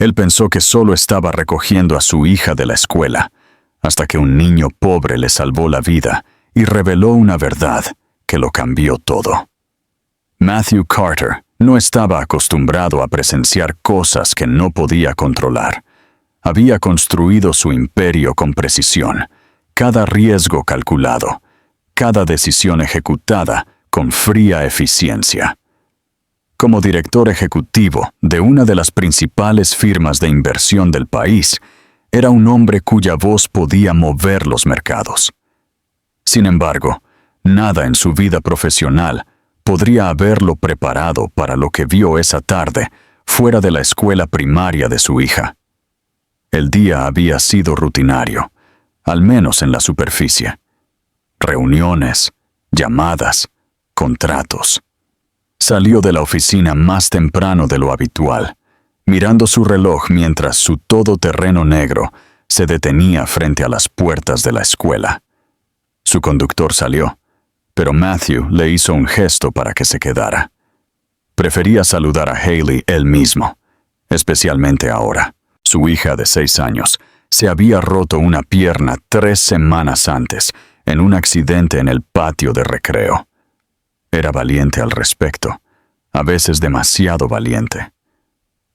Él pensó que solo estaba recogiendo a su hija de la escuela, hasta que un niño pobre le salvó la vida y reveló una verdad que lo cambió todo. Matthew Carter no estaba acostumbrado a presenciar cosas que no podía controlar. Había construido su imperio con precisión, cada riesgo calculado, cada decisión ejecutada con fría eficiencia. Como director ejecutivo de una de las principales firmas de inversión del país, era un hombre cuya voz podía mover los mercados. Sin embargo, nada en su vida profesional podría haberlo preparado para lo que vio esa tarde fuera de la escuela primaria de su hija. El día había sido rutinario, al menos en la superficie. Reuniones, llamadas, contratos. Salió de la oficina más temprano de lo habitual, mirando su reloj mientras su todoterreno negro se detenía frente a las puertas de la escuela. Su conductor salió, pero Matthew le hizo un gesto para que se quedara. Prefería saludar a Hailey él mismo, especialmente ahora. Su hija de 6 años se había roto una pierna 3 semanas antes en un accidente en el patio de recreo. Era valiente al respecto, a veces demasiado valiente.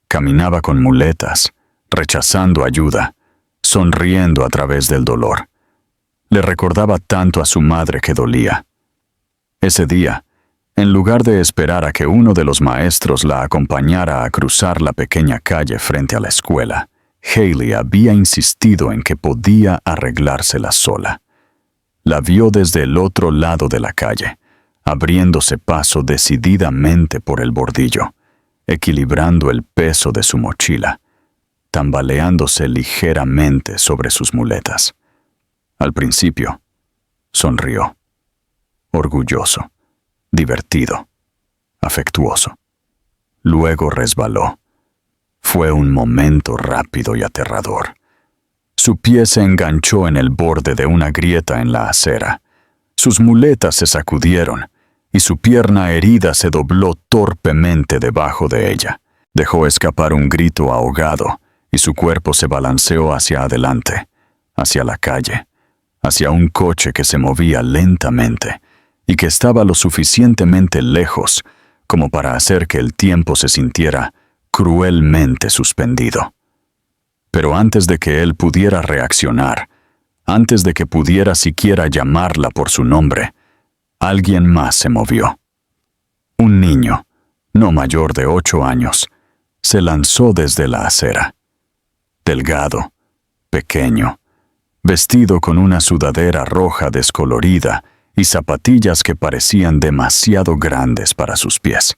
Caminaba con muletas, rechazando ayuda, sonriendo a través del dolor. Le recordaba tanto a su madre que dolía. Ese día, en lugar de esperar a que uno de los maestros la acompañara a cruzar la pequeña calle frente a la escuela, Hailey había insistido en que podía arreglársela sola. La vio desde el otro lado de la calle, abriéndose paso decididamente por el bordillo, equilibrando el peso de su mochila, tambaleándose ligeramente sobre sus muletas. Al principio, sonrió, orgulloso, divertido, afectuoso. Luego resbaló. Fue un momento rápido y aterrador. Su pie se enganchó en el borde de una grieta en la acera. Sus muletas se sacudieron y su pierna herida se dobló torpemente debajo de ella. Dejó escapar un grito ahogado y su cuerpo se balanceó hacia adelante, hacia la calle, hacia un coche que se movía lentamente y que estaba lo suficientemente lejos como para hacer que el tiempo se sintiera cruelmente suspendido. Pero antes de que él pudiera reaccionar, antes de que pudiera siquiera llamarla por su nombre, alguien más se movió. Un niño, no mayor de 8 años, se lanzó desde la acera. Delgado, pequeño, vestido con una sudadera roja descolorida y zapatillas que parecían demasiado grandes para sus pies.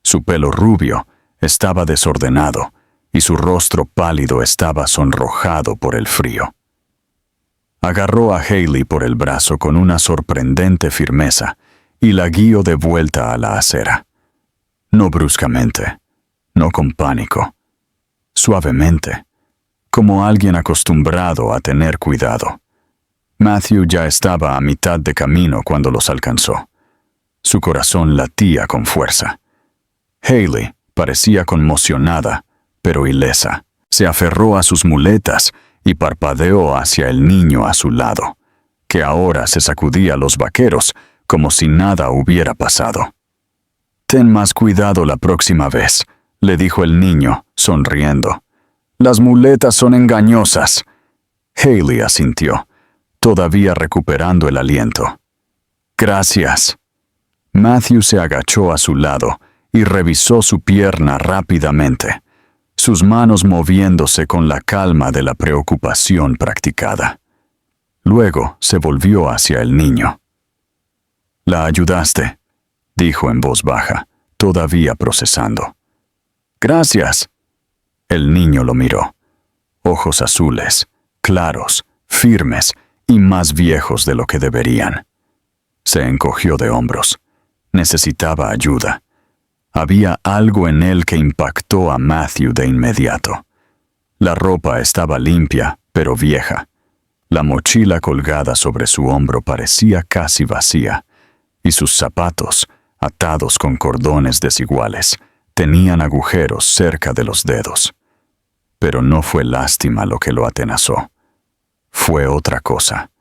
Su pelo rubio estaba desordenado y su rostro pálido estaba sonrojado por el frío. Agarró a Hailey por el brazo con una sorprendente firmeza y la guió de vuelta a la acera. No bruscamente, no con pánico, suavemente, como alguien acostumbrado a tener cuidado. Matthew ya estaba a mitad de camino cuando los alcanzó. Su corazón latía con fuerza. Hailey parecía conmocionada, pero ilesa. Se aferró a sus muletas y parpadeó hacia el niño a su lado, que ahora se sacudía los vaqueros como si nada hubiera pasado. «Ten más cuidado la próxima vez», le dijo el niño, sonriendo. «Las muletas son engañosas». Hailey asintió, todavía recuperando el aliento. «Gracias». Matthew se agachó a su lado y revisó su pierna rápidamente, sus manos moviéndose con la calma de la preocupación practicada. Luego se volvió hacia el niño. «¿La ayudaste?», dijo en voz baja, todavía procesando. «Gracias». El niño lo miró. Ojos azules, claros, firmes y más viejos de lo que deberían. Se encogió de hombros. Necesitaba ayuda. Había algo en él que impactó a Matthew de inmediato. La ropa estaba limpia, pero vieja. La mochila colgada sobre su hombro parecía casi vacía, y sus zapatos, atados con cordones desiguales, tenían agujeros cerca de los dedos. Pero no fue lástima lo que lo atenazó. Fue otra cosa,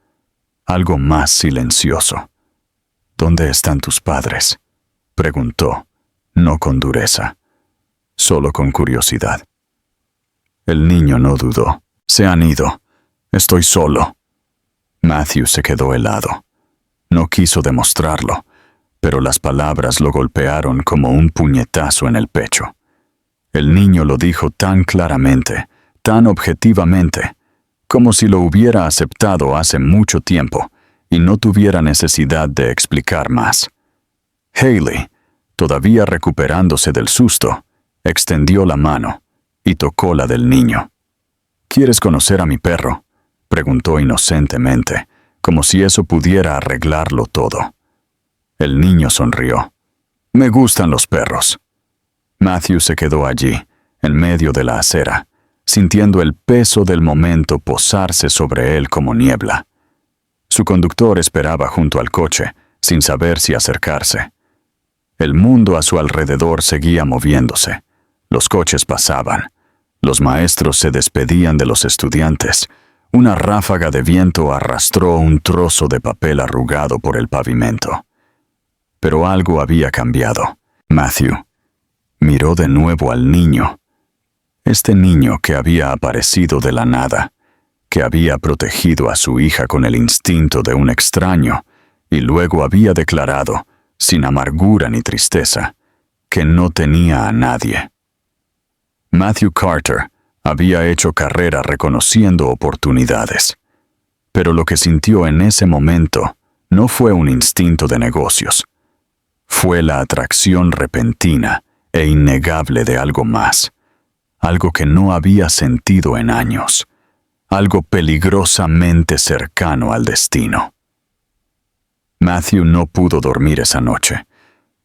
algo más silencioso. ¿Dónde están tus padres?, preguntó, no con dureza, solo con curiosidad. El niño no dudó. Se han ido. Estoy solo. Matthew se quedó helado. No quiso demostrarlo, pero las palabras lo golpearon como un puñetazo en el pecho. El niño lo dijo tan claramente, tan objetivamente, como si lo hubiera aceptado hace mucho tiempo y no tuviera necesidad de explicar más. Hailey, todavía recuperándose del susto, extendió la mano y tocó la del niño. ¿Quieres conocer a mi perro?, preguntó inocentemente, como si eso pudiera arreglarlo todo. El niño sonrió. Me gustan los perros. Matthew se quedó allí, en medio de la acera, sintiendo el peso del momento posarse sobre él como niebla. Su conductor esperaba junto al coche, sin saber si acercarse. El mundo a su alrededor seguía moviéndose. Los coches pasaban. Los maestros se despedían de los estudiantes. Una ráfaga de viento arrastró un trozo de papel arrugado por el pavimento. Pero algo había cambiado. Matthew miró de nuevo al niño. Este niño que había aparecido de la nada, que había protegido a su hija con el instinto de un extraño, y luego había declarado, sin amargura ni tristeza, que no tenía a nadie. Matthew Carter había hecho carrera reconociendo oportunidades, pero lo que sintió en ese momento no fue un instinto de negocios. Fue la atracción repentina e innegable de algo más, algo que no había sentido en años, algo peligrosamente cercano al destino. Matthew no pudo dormir esa noche.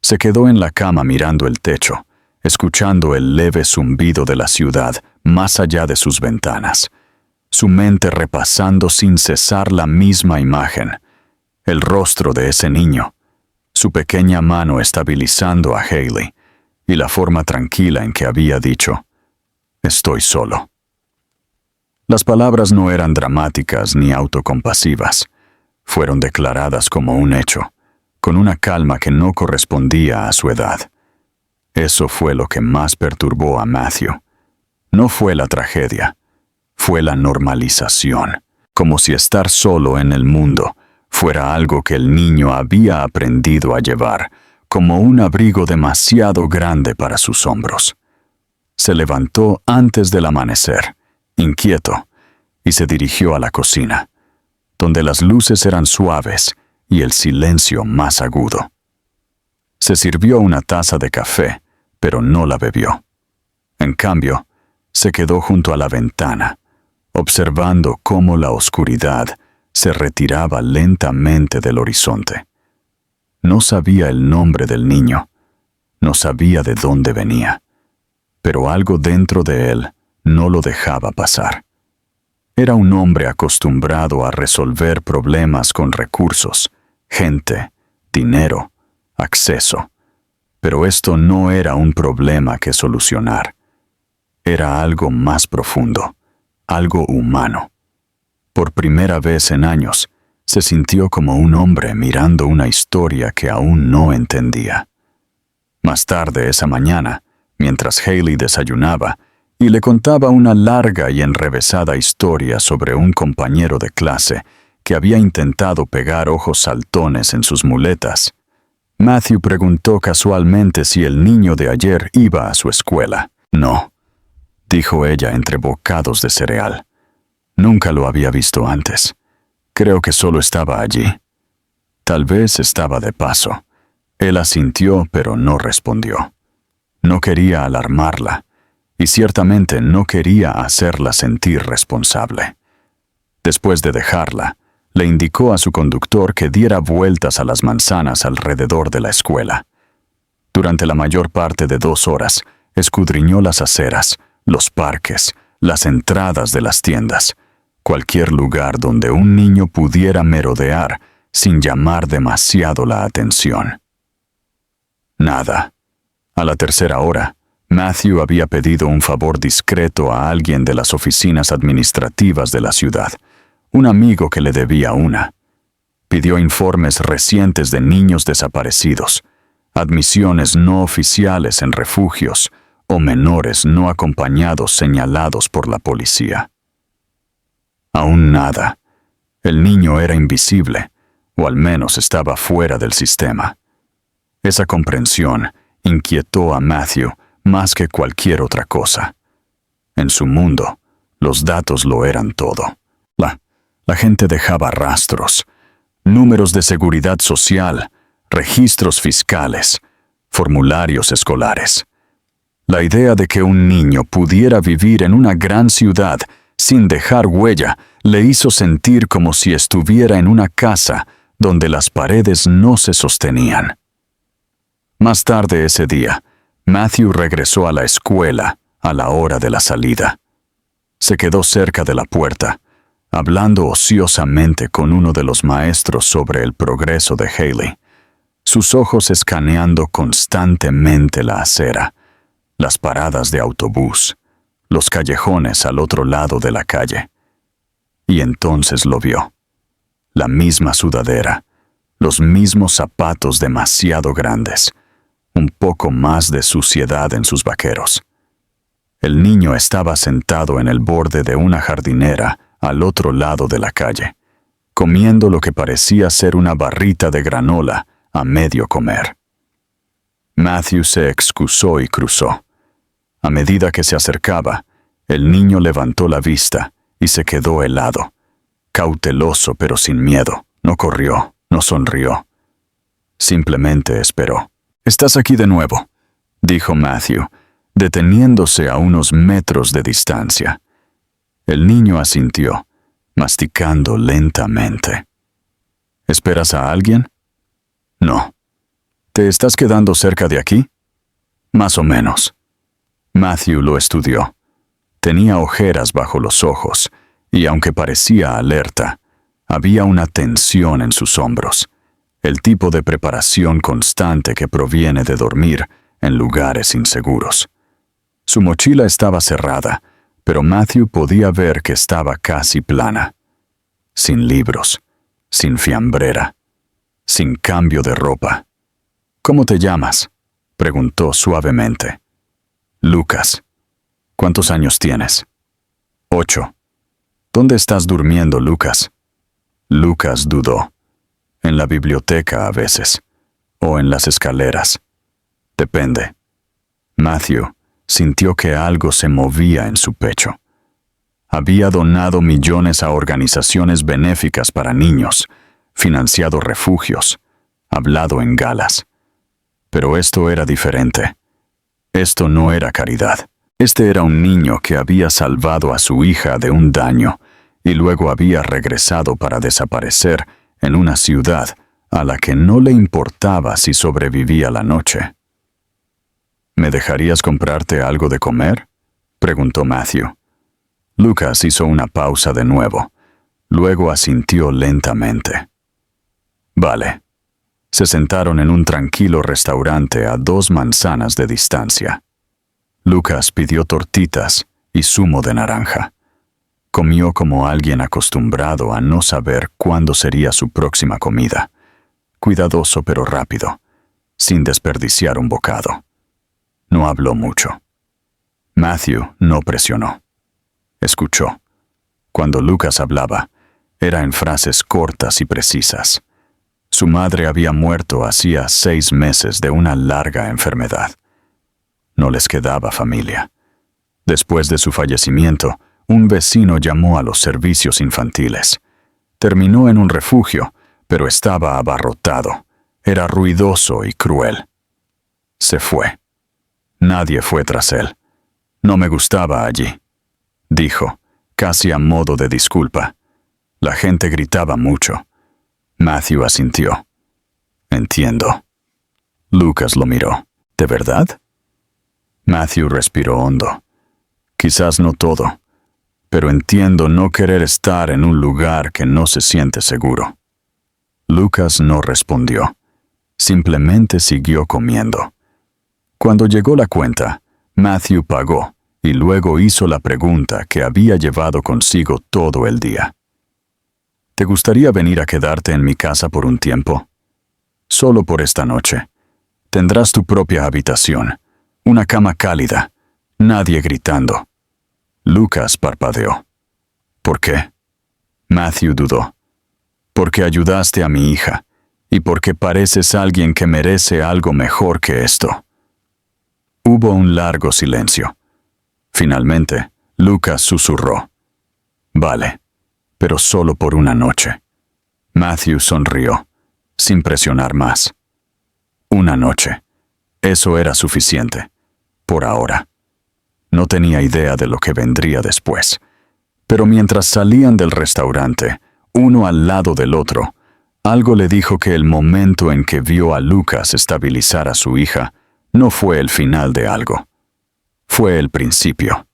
Se quedó en la cama mirando el techo, escuchando el leve zumbido de la ciudad más allá de sus ventanas, su mente repasando sin cesar la misma imagen, el rostro de ese niño, su pequeña mano estabilizando a Hailey y la forma tranquila en que había dicho, «Estoy solo». Las palabras no eran dramáticas ni autocompasivas. Fueron declaradas como un hecho, con una calma que no correspondía a su edad. Eso fue lo que más perturbó a Matthew. No fue la tragedia, fue la normalización, como si estar solo en el mundo fuera algo que el niño había aprendido a llevar, como un abrigo demasiado grande para sus hombros. Se levantó antes del amanecer, inquieto, y se dirigió a la cocina, donde las luces eran suaves y el silencio más agudo. Se sirvió una taza de café, pero no la bebió. En cambio, se quedó junto a la ventana, observando cómo la oscuridad se retiraba lentamente del horizonte. No sabía el nombre del niño, no sabía de dónde venía, pero algo dentro de él no lo dejaba pasar. Era un hombre acostumbrado a resolver problemas con recursos, gente, dinero, acceso. Pero esto no era un problema que solucionar. Era algo más profundo, algo humano. Por primera vez en años, se sintió como un hombre mirando una historia que aún no entendía. Más tarde esa mañana, mientras Hailey desayunaba, y le contaba una larga y enrevesada historia sobre un compañero de clase que había intentado pegar ojos saltones en sus muletas, Matthew preguntó casualmente si el niño de ayer iba a su escuela. No, dijo ella entre bocados de cereal. Nunca lo había visto antes. Creo que solo estaba allí. Tal vez estaba de paso. Él asintió, pero no respondió. No quería alarmarla, y ciertamente no quería hacerla sentir responsable. Después de dejarla, le indicó a su conductor que diera vueltas a las manzanas alrededor de la escuela. Durante la mayor parte de 2 horas, escudriñó las aceras, los parques, las entradas de las tiendas, cualquier lugar donde un niño pudiera merodear sin llamar demasiado la atención. Nada. A la tercera hora, Matthew había pedido un favor discreto a alguien de las oficinas administrativas de la ciudad, un amigo que le debía una. Pidió informes recientes de niños desaparecidos, admisiones no oficiales en refugios o menores no acompañados señalados por la policía. Aún nada. El niño era invisible, o al menos estaba fuera del sistema. Esa comprensión inquietó a Matthew más que cualquier otra cosa. En su mundo, los datos lo eran todo. La gente dejaba rastros, números de seguridad social, registros fiscales, formularios escolares. La idea de que un niño pudiera vivir en una gran ciudad sin dejar huella le hizo sentir como si estuviera en una casa donde las paredes no se sostenían. Más tarde ese día, Matthew regresó a la escuela a la hora de la salida. Se quedó cerca de la puerta, hablando ociosamente con uno de los maestros sobre el progreso de Haley, sus ojos escaneando constantemente la acera, las paradas de autobús, los callejones al otro lado de la calle. Y entonces lo vio. La misma sudadera, los mismos zapatos demasiado grandes, un poco más de suciedad en sus vaqueros. El niño estaba sentado en el borde de una jardinera al otro lado de la calle, comiendo lo que parecía ser una barrita de granola a medio comer. Matthew se excusó y cruzó. A medida que se acercaba, el niño levantó la vista y se quedó helado, cauteloso pero sin miedo. No corrió, no sonrió. Simplemente esperó. «Estás aquí de nuevo», dijo Matthew, deteniéndose a unos metros de distancia. El niño asintió, masticando lentamente. «¿Esperas a alguien?» «No». «¿Te estás quedando cerca de aquí?» «Más o menos». Matthew lo estudió. Tenía ojeras bajo los ojos, y aunque parecía alerta, había una tensión en sus hombros, el tipo de preparación constante que proviene de dormir en lugares inseguros. Su mochila estaba cerrada, pero Matthew podía ver que estaba casi plana. Sin libros, sin fiambrera, sin cambio de ropa. «¿Cómo te llamas?», preguntó suavemente. «Lucas». «¿Cuántos años tienes?» 8. «¿Dónde estás durmiendo, Lucas?» Lucas dudó. «En la biblioteca a veces, o en las escaleras. Depende». Matthew sintió que algo se movía en su pecho. Había donado millones a organizaciones benéficas para niños, financiado refugios, hablado en galas. Pero esto era diferente. Esto no era caridad. Este era un niño que había salvado a su hija de un daño y luego había regresado para desaparecer en una ciudad a la que no le importaba si sobrevivía la noche. «¿Me dejarías comprarte algo de comer?», preguntó Matthew. Lucas hizo una pausa de nuevo. Luego asintió lentamente. «Vale». Se sentaron en un tranquilo restaurante a 2 manzanas de distancia. Lucas pidió tortitas y zumo de naranja. Comió como alguien acostumbrado a no saber cuándo sería su próxima comida, cuidadoso pero rápido, sin desperdiciar un bocado. No habló mucho. Matthew no presionó. Escuchó. Cuando Lucas hablaba, era en frases cortas y precisas. Su madre había muerto hacía 6 meses de una larga enfermedad. No les quedaba familia. Después de su fallecimiento, un vecino llamó a los servicios infantiles. Terminó en un refugio, pero estaba abarrotado. Era ruidoso y cruel. Se fue. Nadie fue tras él. «No me gustaba allí», dijo, casi a modo de disculpa. La gente gritaba mucho. Matthew asintió. «Entiendo». Lucas lo miró. «¿De verdad?» Matthew respiró hondo. «Quizás no todo, pero entiendo no querer estar en un lugar que no se siente seguro». Lucas no respondió. Simplemente siguió comiendo. Cuando llegó la cuenta, Matthew pagó y luego hizo la pregunta que había llevado consigo todo el día. ¿Te gustaría venir a quedarte en mi casa por un tiempo? Solo por esta noche. Tendrás tu propia habitación, una cama cálida, nadie gritando. Lucas parpadeó. ¿Por qué? Matthew dudó. Porque ayudaste a mi hija, y porque pareces alguien que merece algo mejor que esto. Hubo un largo silencio. Finalmente, Lucas susurró. Vale, pero solo por una noche. Matthew sonrió, sin presionar más. Una noche. Eso era suficiente. Por ahora. No tenía idea de lo que vendría después. Pero mientras salían del restaurante, uno al lado del otro, algo le dijo que el momento en que vio a Lucas estabilizar a su hija no fue el final de algo. Fue el principio.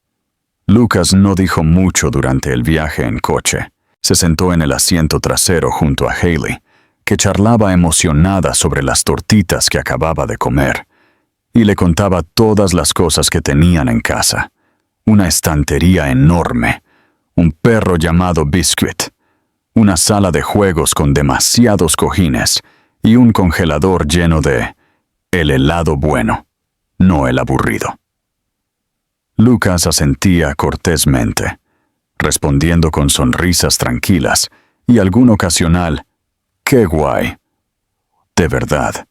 Lucas no dijo mucho durante el viaje en coche. Se sentó en el asiento trasero junto a Hailey, que charlaba emocionada sobre las tortitas que acababa de comer, y le contaba todas las cosas que tenían en casa. Una estantería enorme, un perro llamado Biscuit, una sala de juegos con demasiados cojines y un congelador lleno de el helado bueno, no el aburrido. Lucas asentía cortésmente, respondiendo con sonrisas tranquilas y algún ocasional «¡Qué guay!». De verdad,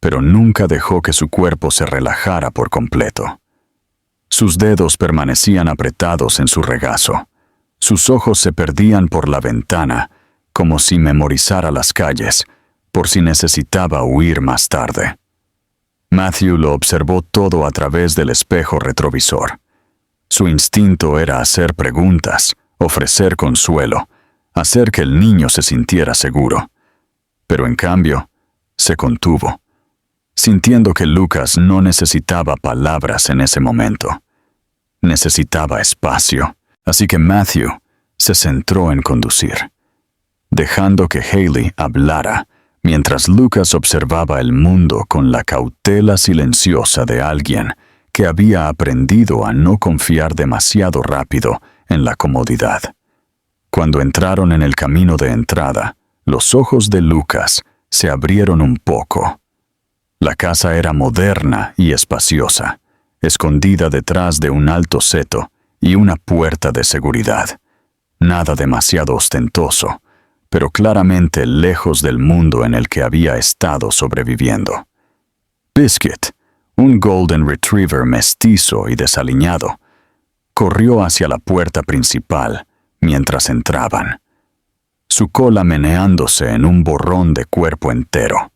pero nunca dejó que su cuerpo se relajara por completo. Sus dedos permanecían apretados en su regazo. Sus ojos se perdían por la ventana, como si memorizara las calles, por si necesitaba huir más tarde. Matthew lo observó todo a través del espejo retrovisor. Su instinto era hacer preguntas, ofrecer consuelo, hacer que el niño se sintiera seguro. Pero en cambio, se contuvo, sintiendo que Lucas no necesitaba palabras en ese momento. Necesitaba espacio, así que Matthew se centró en conducir, dejando que Hailey hablara mientras Lucas observaba el mundo con la cautela silenciosa de alguien que había aprendido a no confiar demasiado rápido en la comodidad. Cuando entraron en el camino de entrada, los ojos de Lucas se abrieron un poco. La casa era moderna y espaciosa, escondida detrás de un alto seto y una puerta de seguridad. Nada demasiado ostentoso, pero claramente lejos del mundo en el que había estado sobreviviendo. Biscuit, un Golden Retriever mestizo y desaliñado, corrió hacia la puerta principal mientras entraban, su cola meneándose en un borrón de cuerpo entero.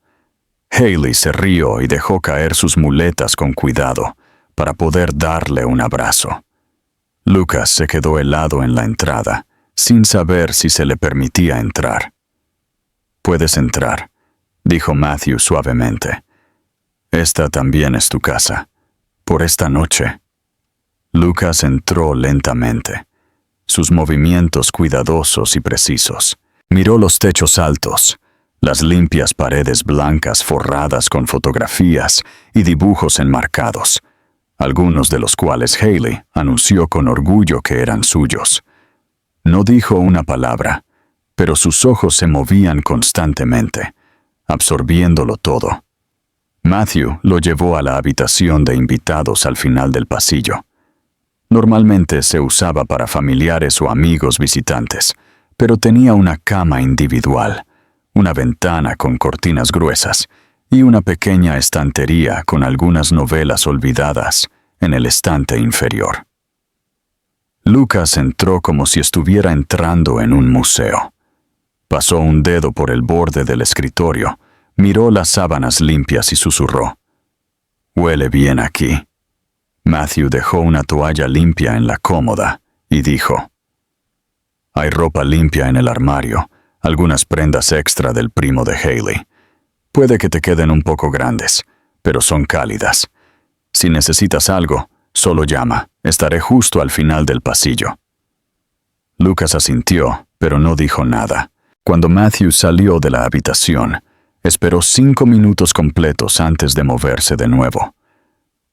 Hailey se rió y dejó caer sus muletas con cuidado para poder darle un abrazo. Lucas se quedó helado en la entrada, sin saber si se le permitía entrar. «Puedes entrar», dijo Matthew suavemente. «Esta también es tu casa. Por esta noche». Lucas entró lentamente, sus movimientos cuidadosos y precisos. Miró los techos altos, las limpias paredes blancas forradas con fotografías y dibujos enmarcados, algunos de los cuales Hailey anunció con orgullo que eran suyos. No dijo una palabra, pero sus ojos se movían constantemente, absorbiéndolo todo. Matthew lo llevó a la habitación de invitados al final del pasillo. Normalmente se usaba para familiares o amigos visitantes, pero tenía una cama individual, una ventana con cortinas gruesas y una pequeña estantería con algunas novelas olvidadas en el estante inferior. Lucas entró como si estuviera entrando en un museo. Pasó un dedo por el borde del escritorio, miró las sábanas limpias y susurró: «Huele bien aquí». Matthew dejó una toalla limpia en la cómoda y dijo: «Hay ropa limpia en el armario, algunas prendas extra del primo de Hailey. Puede que te queden un poco grandes, pero son cálidas. Si necesitas algo, solo llama, estaré justo al final del pasillo». Lucas asintió, pero no dijo nada. Cuando Matthew salió de la habitación, esperó 5 minutos completos antes de moverse de nuevo.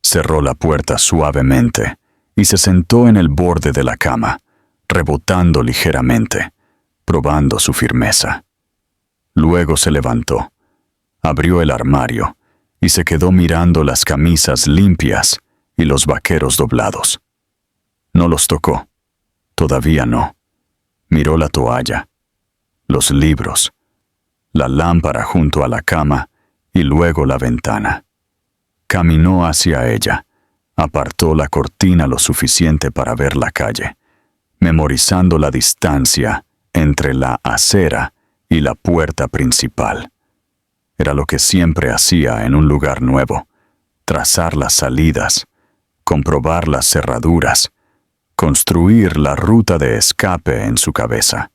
Cerró la puerta suavemente y se sentó en el borde de la cama, rebotando ligeramente, probando su firmeza. Luego se levantó, abrió el armario y se quedó mirando las camisas limpias y los vaqueros doblados. No los tocó, todavía no. Miró la toalla, los libros, la lámpara junto a la cama y luego la ventana. Caminó hacia ella, apartó la cortina lo suficiente para ver la calle, memorizando la distancia entre la acera y la puerta principal. Era lo que siempre hacía en un lugar nuevo: trazar las salidas, comprobar las cerraduras, construir la ruta de escape en su cabeza.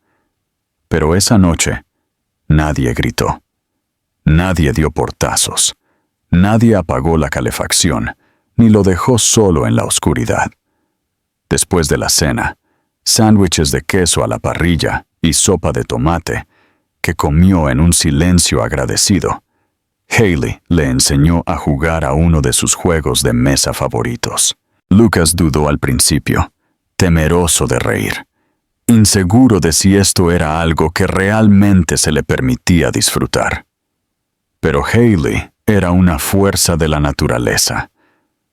Pero esa noche, nadie gritó, nadie dio portazos, nadie apagó la calefacción, ni lo dejó solo en la oscuridad. Después de la cena, sándwiches de queso a la parrilla y sopa de tomate, que comió en un silencio agradecido, Haley le enseñó a jugar a uno de sus juegos de mesa favoritos. Lucas dudó al principio, temeroso de reír, inseguro de si esto era algo que realmente se le permitía disfrutar. Pero Haley era una fuerza de la naturaleza.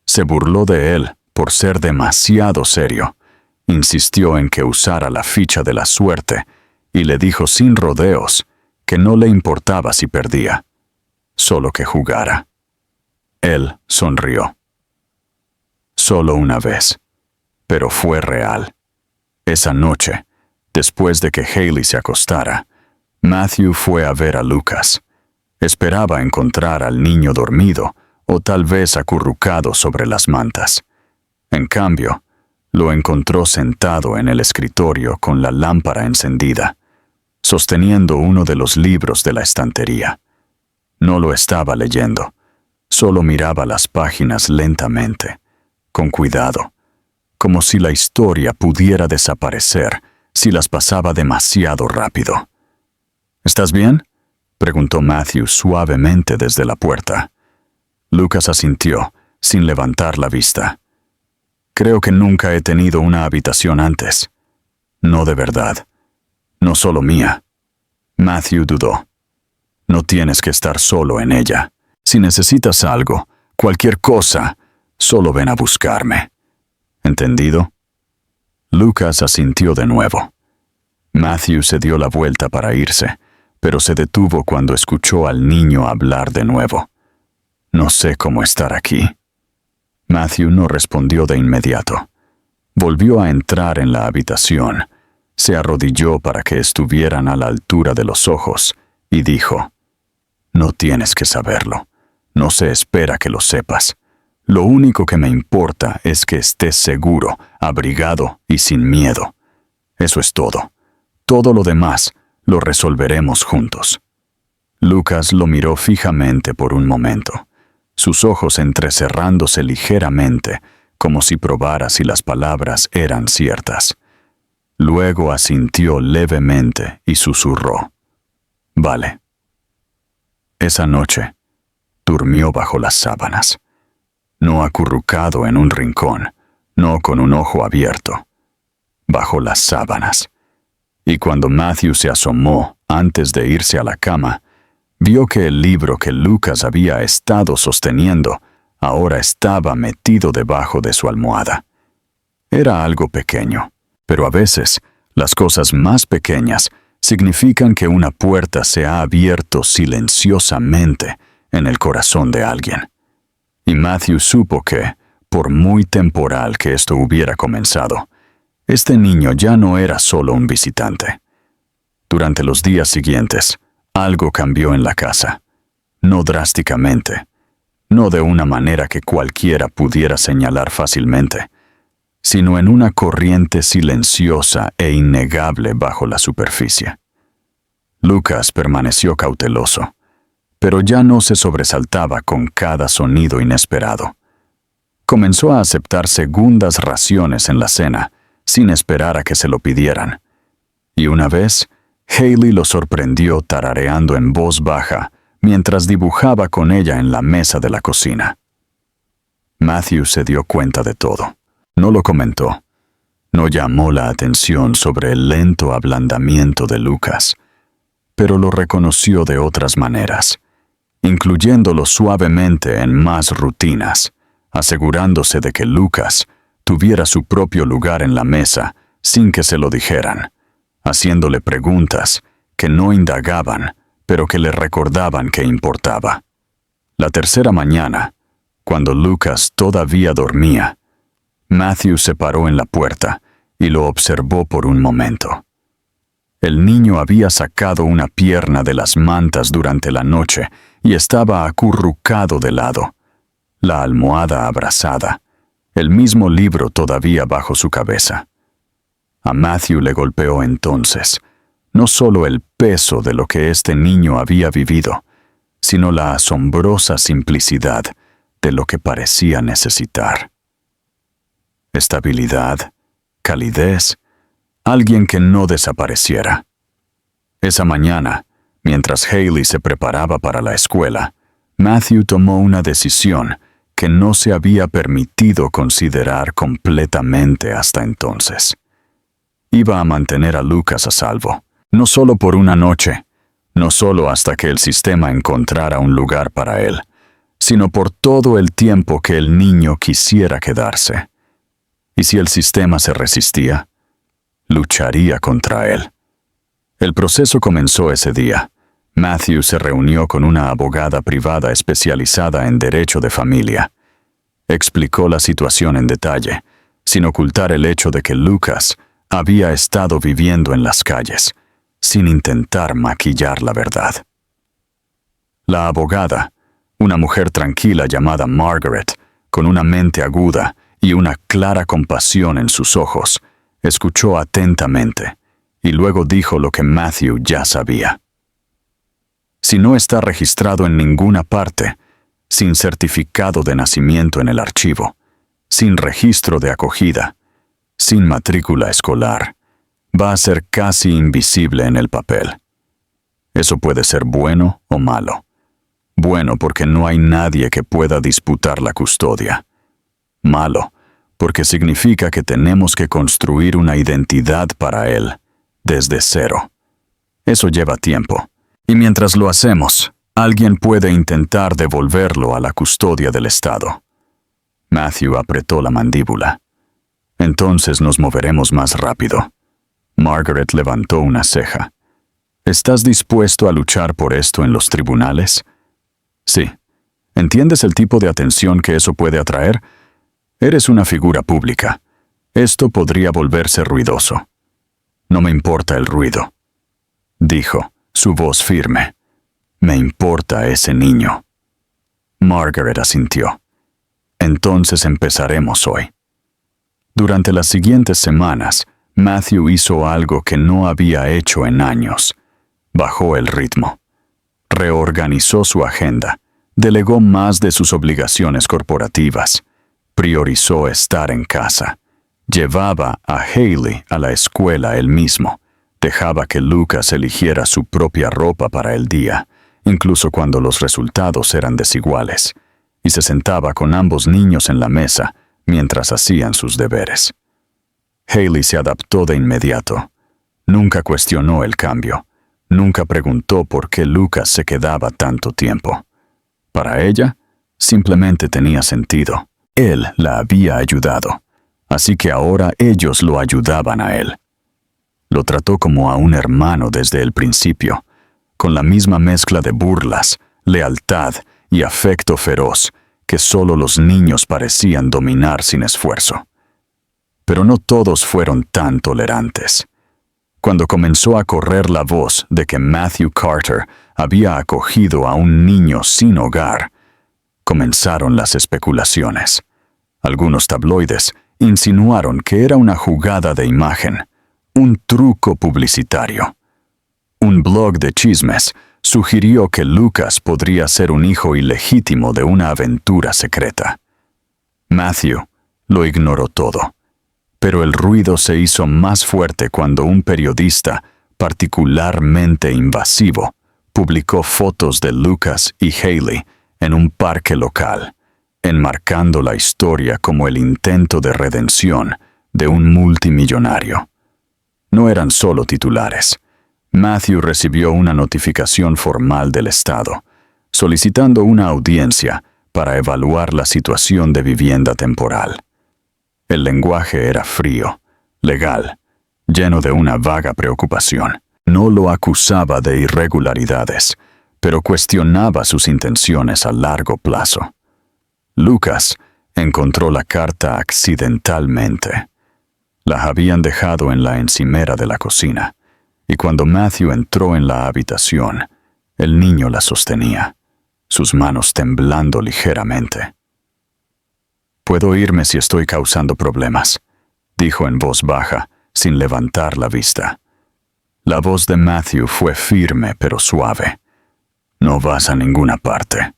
Se burló de él por ser demasiado serio, insistió en que usara la ficha de la suerte y le dijo sin rodeos que no le importaba si perdía, solo que jugara. Él sonrió. Solo una vez, pero fue real. Esa noche, después de que Haley se acostara, Matthew fue a ver a Lucas. Esperaba encontrar al niño dormido o tal vez acurrucado sobre las mantas. En cambio, lo encontró sentado en el escritorio con la lámpara encendida, sosteniendo uno de los libros de la estantería. No lo estaba leyendo, solo miraba las páginas lentamente, con cuidado, como si la historia pudiera desaparecer si las pasaba demasiado rápido. ¿Estás bien?, preguntó Matthew suavemente desde la puerta. Lucas asintió, sin levantar la vista. Creo que nunca he tenido una habitación antes. No de verdad. No solo mía. Matthew dudó. No tienes que estar solo en ella. Si necesitas algo, cualquier cosa, solo ven a buscarme. ¿Entendido? Lucas asintió de nuevo. Matthew se dio la vuelta para irse, pero se detuvo cuando escuchó al niño hablar de nuevo. No sé cómo estar aquí. Matthew no respondió de inmediato. Volvió a entrar en la habitación, se arrodilló para que estuvieran a la altura de los ojos y dijo: No tienes que saberlo. No se espera que lo sepas. Lo único que me importa es que estés seguro, abrigado y sin miedo. Eso es todo. Todo lo demás lo resolveremos juntos. Lucas lo miró fijamente por un momento, sus ojos entrecerrándose ligeramente, como si probara si las palabras eran ciertas. Luego asintió levemente y susurró: Vale. Esa noche, durmió bajo las sábanas, no acurrucado en un rincón, no con un ojo abierto, bajo las sábanas. Y cuando Matthew se asomó antes de irse a la cama, vio que el libro que Lucas había estado sosteniendo ahora estaba metido debajo de su almohada. Era algo pequeño, pero a veces las cosas más pequeñas significan que una puerta se ha abierto silenciosamente en el corazón de alguien. Y Matthew supo que, por muy temporal que esto hubiera comenzado, este niño ya no era solo un visitante. Durante los días siguientes, algo cambió en la casa. No drásticamente, no de una manera que cualquiera pudiera señalar fácilmente, sino en una corriente silenciosa e innegable bajo la superficie. Lucas permaneció cauteloso, pero ya no se sobresaltaba con cada sonido inesperado. Comenzó a aceptar segundas raciones en la cena, sin esperar a que se lo pidieran. Y una vez, Haley lo sorprendió tarareando en voz baja mientras dibujaba con ella en la mesa de la cocina. Matthew se dio cuenta de todo. No lo comentó. No llamó la atención sobre el lento ablandamiento de Lucas, pero lo reconoció de otras maneras, incluyéndolo suavemente en más rutinas, asegurándose de que Lucas tuviera su propio lugar en la mesa sin que se lo dijeran, haciéndole preguntas que no indagaban, pero que le recordaban que importaba. La tercera mañana, cuando Lucas todavía dormía, Matthew se paró en la puerta y lo observó por un momento. El niño había sacado una pierna de las mantas durante la noche y estaba acurrucado de lado, la almohada abrazada, el mismo libro todavía bajo su cabeza. A Matthew le golpeó entonces, no solo el peso de lo que este niño había vivido, sino la asombrosa simplicidad de lo que parecía necesitar. Estabilidad, calidez, alguien que no desapareciera. Esa mañana, mientras Hailey se preparaba para la escuela, Matthew tomó una decisión que no se había permitido considerar completamente hasta entonces. Iba a mantener a Lucas a salvo, no solo por una noche, no solo hasta que el sistema encontrara un lugar para él, sino por todo el tiempo que el niño quisiera quedarse. ¿Y si el sistema se resistía? Lucharía contra él. El proceso comenzó ese día. Matthew se reunió con una abogada privada especializada en derecho de familia. Explicó la situación en detalle, sin ocultar el hecho de que Lucas había estado viviendo en las calles, sin intentar maquillar la verdad. La abogada, una mujer tranquila llamada Margaret, con una mente aguda y una clara compasión en sus ojos, escuchó atentamente y luego dijo lo que Matthew ya sabía. Si no está registrado en ninguna parte, sin certificado de nacimiento en el archivo, sin registro de acogida, sin matrícula escolar, va a ser casi invisible en el papel. Eso puede ser bueno o malo. Bueno porque no hay nadie que pueda disputar la custodia. Malo porque significa que tenemos que construir una identidad para él, desde cero. Eso lleva tiempo. Y mientras lo hacemos, alguien puede intentar devolverlo a la custodia del Estado. Matthew apretó la mandíbula. Entonces nos moveremos más rápido. Margaret levantó una ceja. ¿Estás dispuesto a luchar por esto en los tribunales? Sí. ¿Entiendes el tipo de atención que eso puede atraer? Eres una figura pública. Esto podría volverse ruidoso. No me importa el ruido, dijo, su voz firme. Me importa ese niño. Margaret asintió. Entonces empezaremos hoy. Durante las siguientes semanas, Matthew hizo algo que no había hecho en años. Bajó el ritmo. Reorganizó su agenda. Delegó más de sus obligaciones corporativas. Priorizó estar en casa. Llevaba a Hailey a la escuela él mismo. Dejaba que Lucas eligiera su propia ropa para el día, incluso cuando los resultados eran desiguales, y se sentaba con ambos niños en la mesa mientras hacían sus deberes. Hailey se adaptó de inmediato. Nunca cuestionó el cambio. Nunca preguntó por qué Lucas se quedaba tanto tiempo. Para ella, simplemente tenía sentido. Él la había ayudado, así que ahora ellos lo ayudaban a él. Lo trató como a un hermano desde el principio, con la misma mezcla de burlas, lealtad y afecto feroz que solo los niños parecían dominar sin esfuerzo. Pero no todos fueron tan tolerantes. Cuando comenzó a correr la voz de que Matthew Carter había acogido a un niño sin hogar, comenzaron las especulaciones. Algunos tabloides insinuaron que era una jugada de imagen, un truco publicitario. Un blog de chismes sugirió que Lucas podría ser un hijo ilegítimo de una aventura secreta. Matthew lo ignoró todo, pero el ruido se hizo más fuerte cuando un periodista, particularmente invasivo, publicó fotos de Lucas y Hailey en un parque local, enmarcando la historia como el intento de redención de un multimillonario. No eran solo titulares. Matthew recibió una notificación formal del Estado, solicitando una audiencia para evaluar la situación de vivienda temporal. El lenguaje era frío, legal, lleno de una vaga preocupación. No lo acusaba de irregularidades, pero cuestionaba sus intenciones a largo plazo. Lucas encontró la carta accidentalmente. La habían dejado en la encimera de la cocina, y cuando Matthew entró en la habitación, el niño la sostenía, sus manos temblando ligeramente. «Puedo irme si estoy causando problemas», dijo en voz baja, sin levantar la vista. La voz de Matthew fue firme pero suave. «No vas a ninguna parte».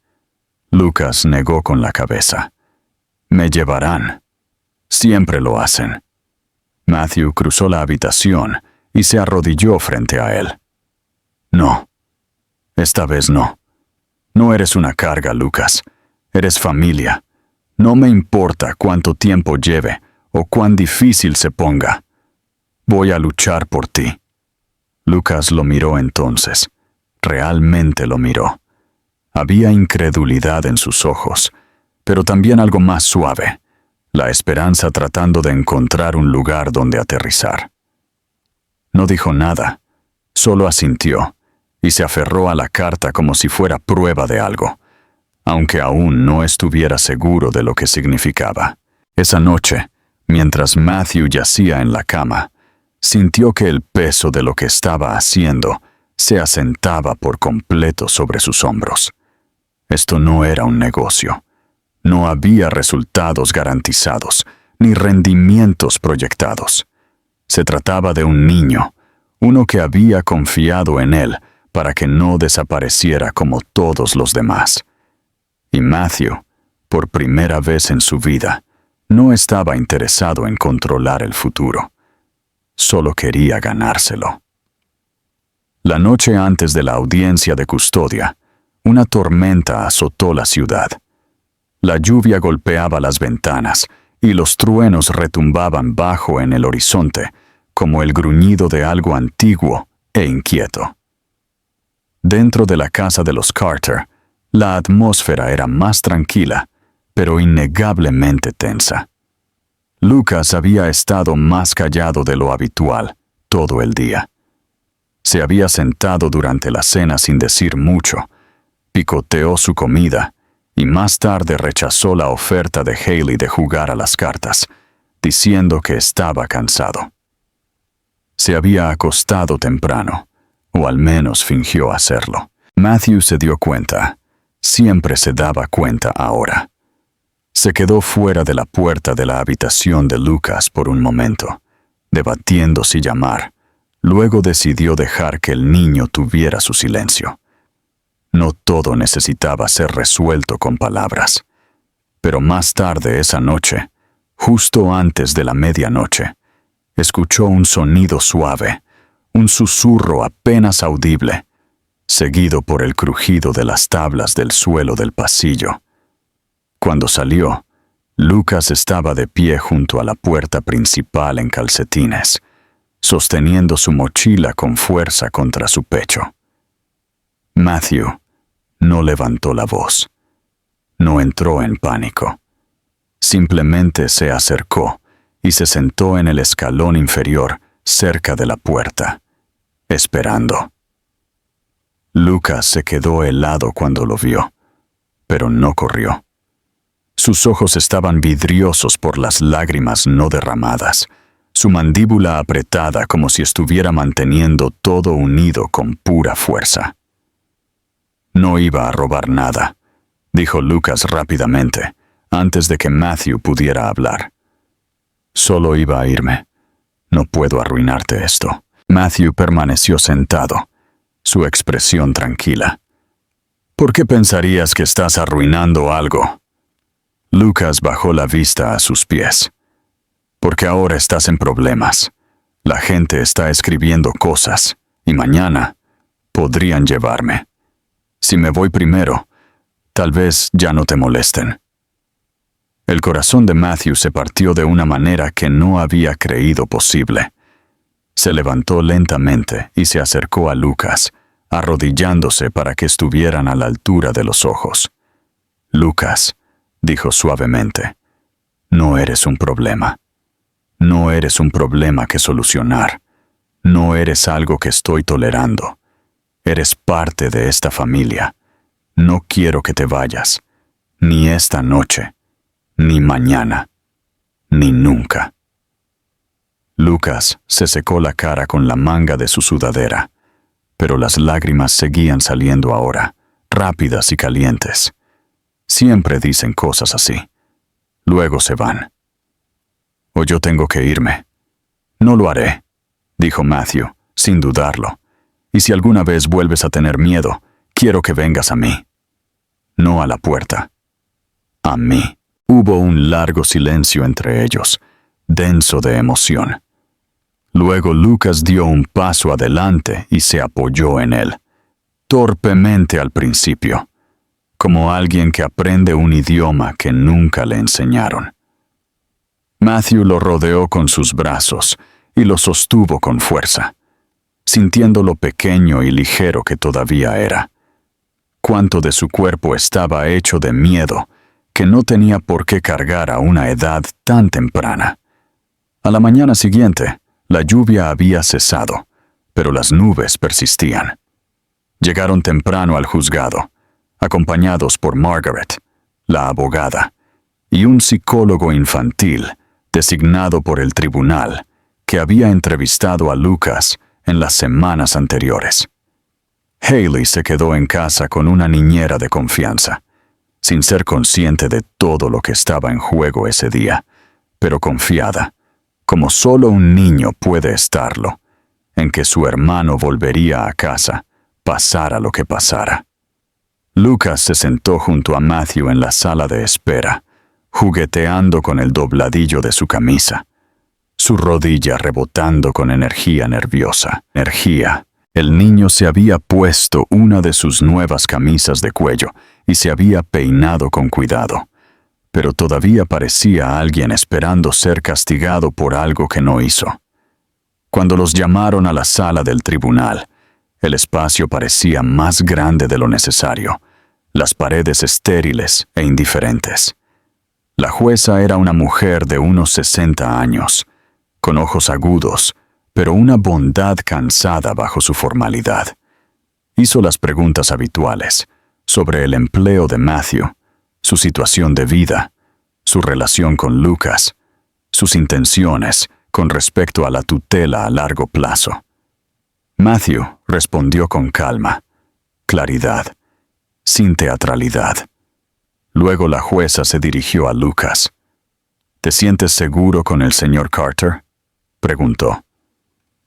Lucas negó con la cabeza. «Me llevarán. Siempre lo hacen». Matthew cruzó la habitación y se arrodilló frente a él. «No. Esta vez no. No eres una carga, Lucas. Eres familia. No me importa cuánto tiempo lleve o cuán difícil se ponga. Voy a luchar por ti». Lucas lo miró entonces. Realmente lo miró. Había incredulidad en sus ojos, pero también algo más suave, la esperanza tratando de encontrar un lugar donde aterrizar. No dijo nada, solo asintió, y se aferró a la carta como si fuera prueba de algo, aunque aún no estuviera seguro de lo que significaba. Esa noche, mientras Matthew yacía en la cama, sintió que el peso de lo que estaba haciendo se asentaba por completo sobre sus hombros. Esto no era un negocio. No había resultados garantizados, ni rendimientos proyectados. Se trataba de un niño, uno que había confiado en él para que no desapareciera como todos los demás. Y Matthew, por primera vez en su vida, no estaba interesado en controlar el futuro. Solo quería ganárselo. La noche antes de la audiencia de custodia, una tormenta azotó la ciudad. La lluvia golpeaba las ventanas y los truenos retumbaban bajo en el horizonte como el gruñido de algo antiguo e inquieto. Dentro de la casa de los Carter, la atmósfera era más tranquila, pero innegablemente tensa. Lucas había estado más callado de lo habitual todo el día. Se había sentado durante la cena sin decir mucho, picoteó su comida y más tarde rechazó la oferta de Haley de jugar a las cartas, diciendo que estaba cansado. Se había acostado temprano, o al menos fingió hacerlo. Matthew se dio cuenta, siempre se daba cuenta ahora. Se quedó fuera de la puerta de la habitación de Lucas por un momento, debatiendo si llamar. Luego decidió dejar que el niño tuviera su silencio. No todo necesitaba ser resuelto con palabras. Pero más tarde esa noche, justo antes de la medianoche, escuchó un sonido suave, un susurro apenas audible, seguido por el crujido de las tablas del suelo del pasillo. Cuando salió, Lucas estaba de pie junto a la puerta principal en calcetines, sosteniendo su mochila con fuerza contra su pecho. Matthew no levantó la voz. No entró en pánico. Simplemente se acercó y se sentó en el escalón inferior cerca de la puerta, esperando. Lucas se quedó helado cuando lo vio, pero no corrió. Sus ojos estaban vidriosos por las lágrimas no derramadas, su mandíbula apretada como si estuviera manteniendo todo unido con pura fuerza. «No iba a robar nada», dijo Lucas rápidamente, antes de que Matthew pudiera hablar. «Solo iba a irme. No puedo arruinarte esto». Matthew permaneció sentado, su expresión tranquila. «¿Por qué pensarías que estás arruinando algo?» Lucas bajó la vista a sus pies. «Porque ahora estás en problemas. La gente está escribiendo cosas, y mañana podrían llevarme. Si me voy primero, tal vez ya no te molesten». El corazón de Matthew se partió de una manera que no había creído posible. Se levantó lentamente y se acercó a Lucas, arrodillándose para que estuvieran a la altura de los ojos. «Lucas», dijo suavemente, «no eres un problema. No eres un problema que solucionar. No eres algo que estoy tolerando. Eres parte de esta familia. No quiero que te vayas, ni esta noche, ni mañana, ni nunca». Lucas se secó la cara con la manga de su sudadera, pero las lágrimas seguían saliendo ahora, rápidas y calientes. Siempre dicen cosas así. Luego se van. «O yo tengo que irme». «No lo haré», dijo Matthew, sin dudarlo. «Y si alguna vez vuelves a tener miedo, quiero que vengas a mí». No a la puerta. A mí. Hubo un largo silencio entre ellos, denso de emoción. Luego Lucas dio un paso adelante y se apoyó en él, torpemente al principio, como alguien que aprende un idioma que nunca le enseñaron. Matthew lo rodeó con sus brazos y lo sostuvo con fuerza, sintiendo lo pequeño y ligero que todavía era. Cuánto de su cuerpo estaba hecho de miedo que no tenía por qué cargar a una edad tan temprana. A la mañana siguiente, la lluvia había cesado, pero las nubes persistían. Llegaron temprano al juzgado, acompañados por Margaret, la abogada, y un psicólogo infantil designado por el tribunal que había entrevistado a Lucas en las semanas anteriores. Haley se quedó en casa con una niñera de confianza, sin ser consciente de todo lo que estaba en juego ese día, pero confiada, como solo un niño puede estarlo, en que su hermano volvería a casa, pasara lo que pasara. Lucas se sentó junto a Matthew en la sala de espera, jugueteando con el dobladillo de su camisa, su rodilla rebotando con energía nerviosa. El niño se había puesto una de sus nuevas camisas de cuello y se había peinado con cuidado, pero todavía parecía alguien esperando ser castigado por algo que no hizo. Cuando los llamaron a la sala del tribunal, el espacio parecía más grande de lo necesario, las paredes estériles e indiferentes. La jueza era una mujer de unos 60 años, con ojos agudos, pero una bondad cansada bajo su formalidad. Hizo las preguntas habituales sobre el empleo de Matthew, su situación de vida, su relación con Lucas, sus intenciones con respecto a la tutela a largo plazo. Matthew respondió con calma, claridad, sin teatralidad. Luego la jueza se dirigió a Lucas. «¿Te sientes seguro con el señor Carter?», preguntó.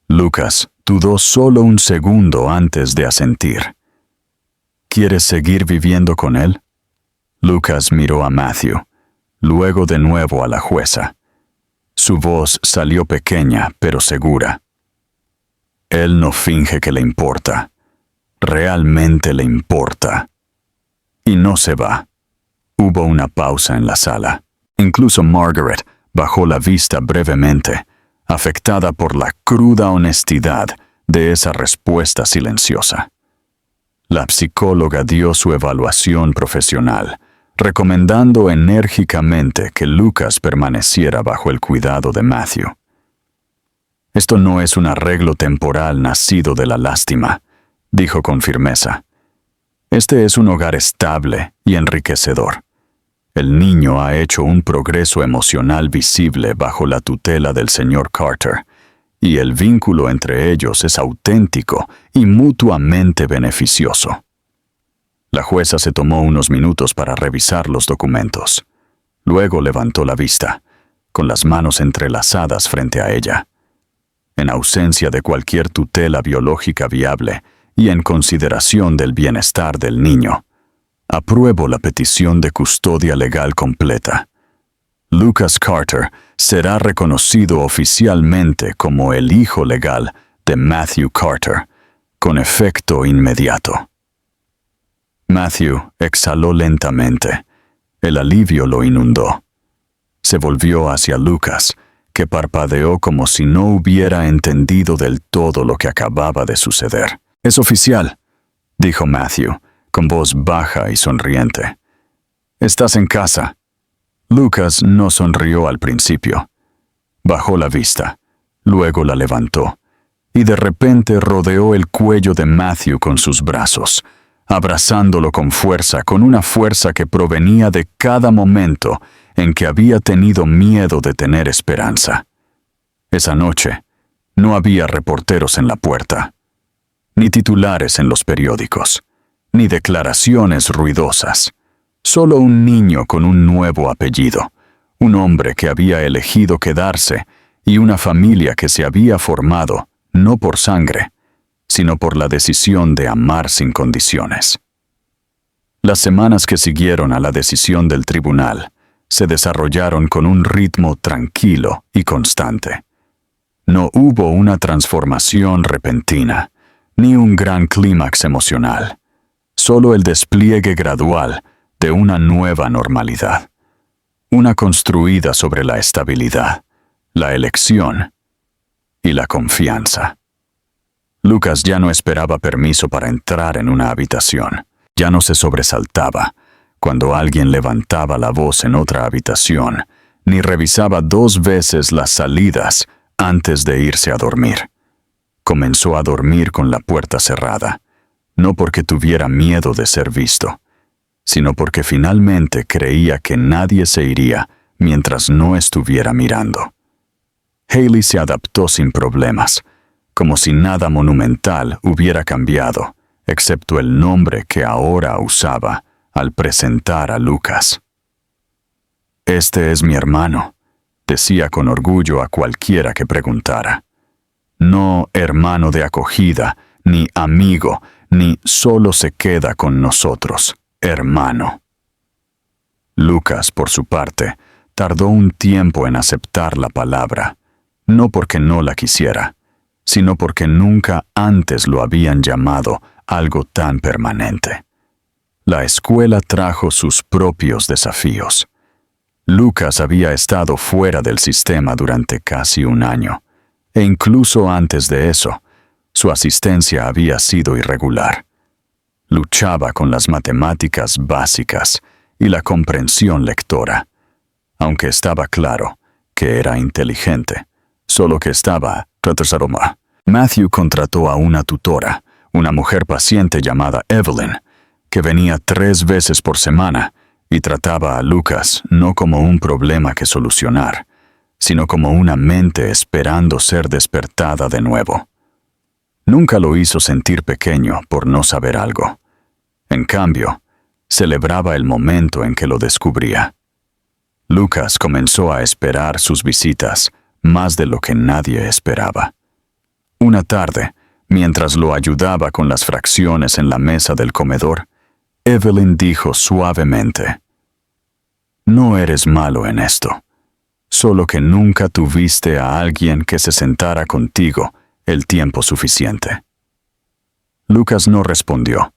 Lucas dudó solo un segundo antes de asentir. «¿Quieres seguir viviendo con él?». Lucas miró a Matthew, luego de nuevo a la jueza. Su voz salió pequeña pero segura. «Él no finge que le importa. Realmente le importa. Y no se va». Hubo una pausa en la sala. Incluso Margaret bajó la vista brevemente, afectada por la cruda honestidad de esa respuesta silenciosa. La psicóloga dio su evaluación profesional, recomendando enérgicamente que Lucas permaneciera bajo el cuidado de Matthew. «Esto no es un arreglo temporal nacido de la lástima», dijo con firmeza. «Este es un hogar estable y enriquecedor. El niño ha hecho un progreso emocional visible bajo la tutela del señor Carter, y el vínculo entre ellos es auténtico y mutuamente beneficioso». La jueza se tomó unos minutos para revisar los documentos. Luego levantó la vista, con las manos entrelazadas frente a ella. En ausencia de cualquier tutela biológica viable y en consideración del bienestar del niño, apruebo la petición de custodia legal completa. Lucas Carter será reconocido oficialmente como el hijo legal de Matthew Carter, con efecto inmediato. Matthew exhaló lentamente. El alivio lo inundó. Se volvió hacia Lucas, que parpadeó como si no hubiera entendido del todo lo que acababa de suceder. «Es oficial», dijo Matthew, con voz baja y sonriente. «Estás en casa». Lucas no sonrió al principio. Bajó la vista, luego la levantó, y de repente rodeó el cuello de Matthew con sus brazos, abrazándolo con fuerza, con una fuerza que provenía de cada momento en que había tenido miedo de tener esperanza. Esa noche, no había reporteros en la puerta, ni titulares en los periódicos, ni declaraciones ruidosas. Solo un niño con un nuevo apellido, un hombre que había elegido quedarse y una familia que se había formado, no por sangre, sino por la decisión de amar sin condiciones. Las semanas que siguieron a la decisión del tribunal se desarrollaron con un ritmo tranquilo y constante. No hubo una transformación repentina, ni un gran clímax emocional, solo el despliegue gradual de una nueva normalidad, una construida sobre la estabilidad, la elección y la confianza. Lucas ya no esperaba permiso para entrar en una habitación, ya no se sobresaltaba cuando alguien levantaba la voz en otra habitación, ni revisaba 2 veces las salidas antes de irse a dormir. Comenzó a dormir con la puerta cerrada, no porque tuviera miedo de ser visto, sino porque finalmente creía que nadie se iría mientras no estuviera mirando. Haley se adaptó sin problemas, como si nada monumental hubiera cambiado, excepto el nombre que ahora usaba al presentar a Lucas. «Este es mi hermano», decía con orgullo a cualquiera que preguntara. No hermano de acogida, ni amigo, ni solo se queda con nosotros, hermano. Lucas, por su parte, tardó un tiempo en aceptar la palabra, no porque no la quisiera, sino porque nunca antes lo habían llamado algo tan permanente. La escuela trajo sus propios desafíos. Lucas había estado fuera del sistema durante casi un año, e incluso antes de eso, su asistencia había sido irregular. Luchaba con las matemáticas básicas y la comprensión lectora, aunque estaba claro que era inteligente, solo que estaba retrasado. Matthew contrató a una tutora, una mujer paciente llamada Evelyn, que venía 3 veces por semana y trataba a Lucas no como un problema que solucionar, sino como una mente esperando ser despertada de nuevo. Nunca lo hizo sentir pequeño por no saber algo. En cambio, celebraba el momento en que lo descubría. Lucas comenzó a esperar sus visitas más de lo que nadie esperaba. Una tarde, mientras lo ayudaba con las fracciones en la mesa del comedor, Evelyn dijo suavemente: «No eres malo en esto, solo que nunca tuviste a alguien que se sentara contigo el tiempo suficiente». Lucas no respondió,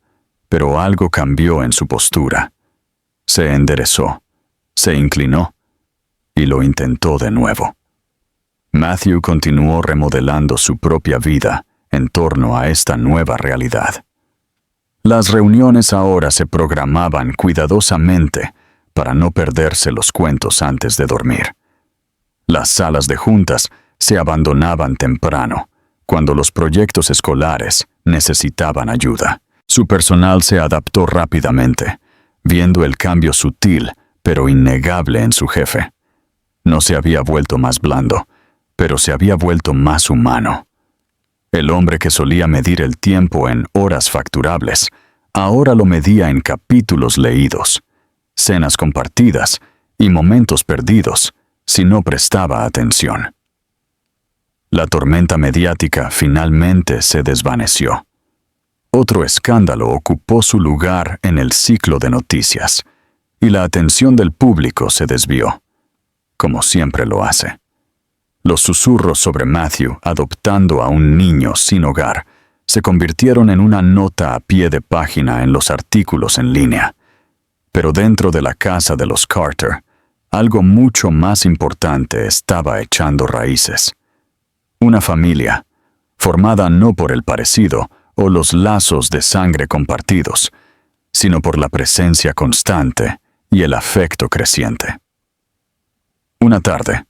pero algo cambió en su postura. Se enderezó, se inclinó y lo intentó de nuevo. Matthew continuó remodelando su propia vida en torno a esta nueva realidad. Las reuniones ahora se programaban cuidadosamente para no perderse los cuentos antes de dormir. Las salas de juntas se abandonaban temprano, cuando los proyectos escolares necesitaban ayuda. Su personal se adaptó rápidamente, viendo el cambio sutil pero innegable en su jefe. No se había vuelto más blando, pero se había vuelto más humano. El hombre que solía medir el tiempo en horas facturables, ahora lo medía en capítulos leídos, cenas compartidas y momentos perdidos si no prestaba atención. La tormenta mediática finalmente se desvaneció. Otro escándalo ocupó su lugar en el ciclo de noticias, y la atención del público se desvió, como siempre lo hace. Los susurros sobre Matthew adoptando a un niño sin hogar se convirtieron en una nota a pie de página en los artículos en línea. Pero dentro de la casa de los Carter algo mucho más importante estaba echando raíces. Una familia, formada no por el parecido o los lazos de sangre compartidos, sino por la presencia constante y el afecto creciente. Una tarde,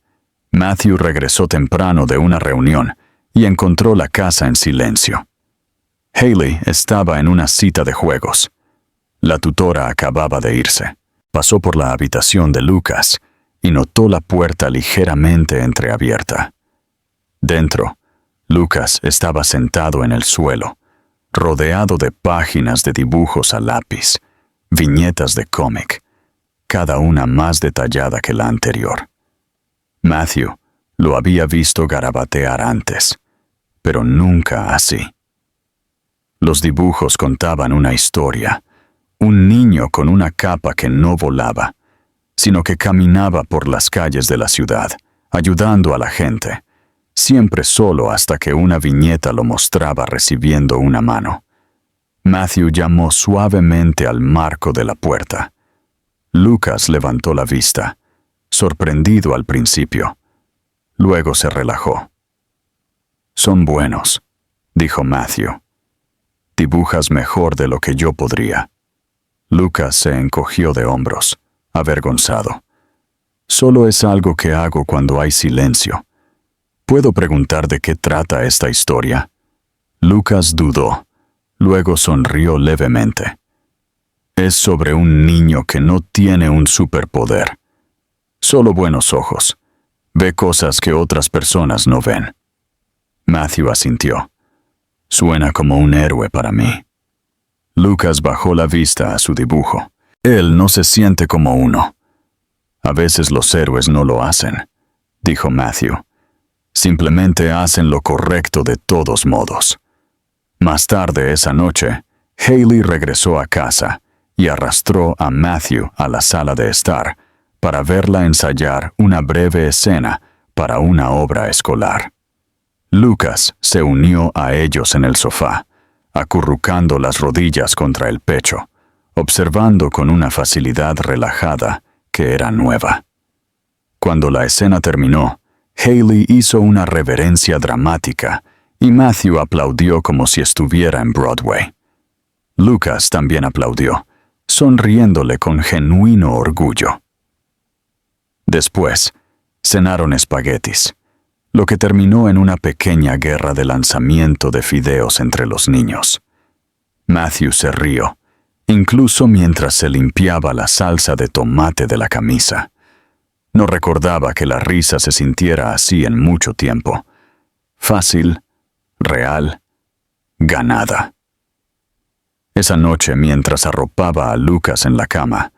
Matthew regresó temprano de una reunión y encontró la casa en silencio. Hailey estaba en una cita de juegos. La tutora acababa de irse. Pasó por la habitación de Lucas y notó la puerta ligeramente entreabierta. Dentro, Lucas estaba sentado en el suelo, rodeado de páginas de dibujos a lápiz, viñetas de cómic, cada una más detallada que la anterior. Matthew lo había visto garabatear antes, pero nunca así. Los dibujos contaban una historia, un niño con una capa que no volaba, sino que caminaba por las calles de la ciudad, ayudando a la gente, siempre solo hasta que una viñeta lo mostraba recibiendo una mano. Matthew llamó suavemente al marco de la puerta. Lucas levantó la vista, sorprendido al principio. Luego se relajó. «Son buenos», dijo Matthew. «Dibujas mejor de lo que yo podría». Lucas se encogió de hombros, avergonzado. «Solo es algo que hago cuando hay silencio. ¿Puedo preguntar de qué trata esta historia?» Lucas dudó, luego sonrió levemente. «Es sobre un niño que no tiene un superpoder. Solo buenos ojos. Ve cosas que otras personas no ven». Matthew asintió. «Suena como un héroe para mí». Lucas bajó la vista a su dibujo. Él no se siente como uno. «A veces los héroes no lo hacen», dijo Matthew. «Simplemente hacen lo correcto de todos modos». Más tarde esa noche, Hailey regresó a casa y arrastró a Matthew a la sala de estar para verla ensayar una breve escena para una obra escolar. Lucas se unió a ellos en el sofá, acurrucando las rodillas contra el pecho, observando con una facilidad relajada que era nueva. Cuando la escena terminó, Hailey hizo una reverencia dramática y Matthew aplaudió como si estuviera en Broadway. Lucas también aplaudió, sonriéndole con genuino orgullo. Después, cenaron espaguetis, lo que terminó en una pequeña guerra de lanzamiento de fideos entre los niños. Matthew se rió, incluso mientras se limpiaba la salsa de tomate de la camisa. No recordaba que la risa se sintiera así en mucho tiempo. Fácil, real, ganada. Esa noche, mientras arropaba a Lucas en la cama,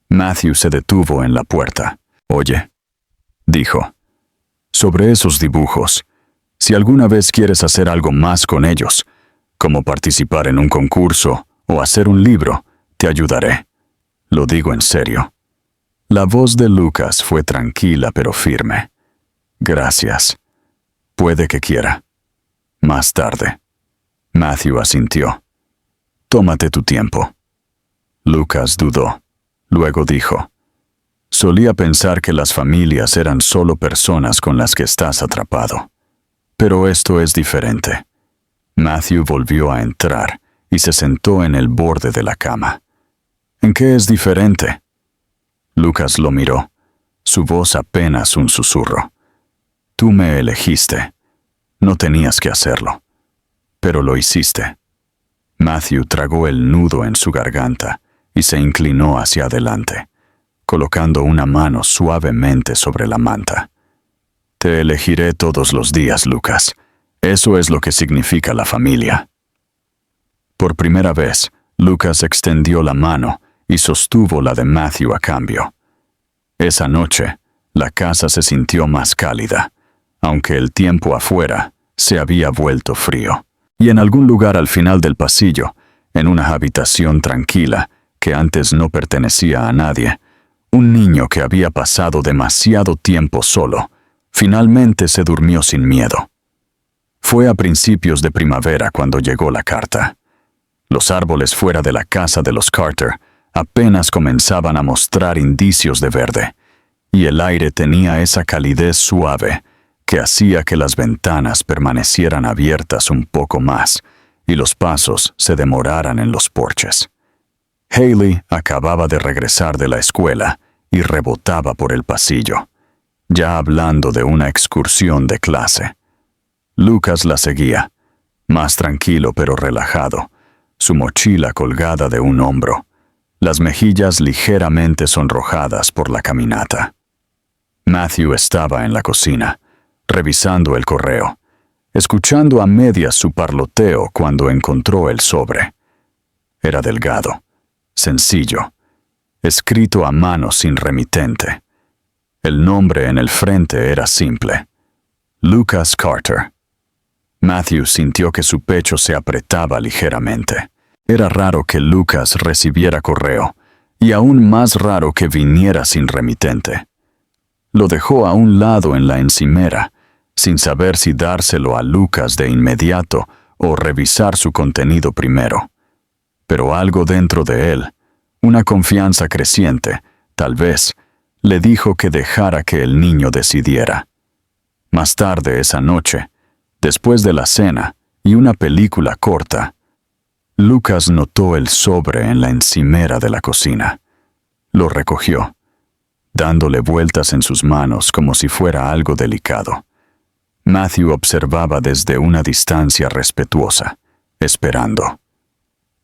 Matthew se detuvo en la puerta. «Oye», dijo, «sobre esos dibujos, si alguna vez quieres hacer algo más con ellos, como participar en un concurso o hacer un libro, te ayudaré. Lo digo en serio». La voz de Lucas fue tranquila pero firme. «Gracias. Puede que quiera. Más tarde». Matthew asintió. «Tómate tu tiempo». Lucas dudó. Luego dijo, «Solía pensar que las familias eran solo personas con las que estás atrapado. Pero esto es diferente». Matthew volvió a entrar y se sentó en el borde de la cama. «¿En qué es diferente?» Lucas lo miró, su voz apenas un susurro. «Tú me elegiste. No tenías que hacerlo. Pero lo hiciste». Matthew tragó el nudo en su garganta y se inclinó hacia adelante, colocando una mano suavemente sobre la manta. «Te elegiré todos los días, Lucas. Eso es lo que significa la familia». Por primera vez, Lucas extendió la mano y sostuvo la de Matthew a cambio. Esa noche, la casa se sintió más cálida, aunque el tiempo afuera se había vuelto frío. Y en algún lugar al final del pasillo, en una habitación tranquila que antes no pertenecía a nadie, un niño que había pasado demasiado tiempo solo, finalmente se durmió sin miedo. Fue a principios de primavera cuando llegó la carta. Los árboles fuera de la casa de los Carter apenas comenzaban a mostrar indicios de verde, y el aire tenía esa calidez suave que hacía que las ventanas permanecieran abiertas un poco más y los pasos se demoraran en los porches. Haley acababa de regresar de la escuela y rebotaba por el pasillo, ya hablando de una excursión de clase. Lucas la seguía, más tranquilo pero relajado, su mochila colgada de un hombro, las mejillas ligeramente sonrojadas por la caminata. Matthew estaba en la cocina, revisando el correo, escuchando a medias su parloteo cuando encontró el sobre. Era delgado, sencillo, escrito a mano sin remitente. El nombre en el frente era simple: Lucas Carter. Matthew sintió que su pecho se apretaba ligeramente. Era raro que Lucas recibiera correo, y aún más raro que viniera sin remitente. Lo dejó a un lado en la encimera, sin saber si dárselo a Lucas de inmediato o revisar su contenido primero. Pero algo dentro de él, una confianza creciente, tal vez, le dijo que dejara que el niño decidiera. Más tarde esa noche, después de la cena y una película corta, Lucas notó el sobre en la encimera de la cocina. Lo recogió, dándole vueltas en sus manos como si fuera algo delicado. Matthew observaba desde una distancia respetuosa, esperando.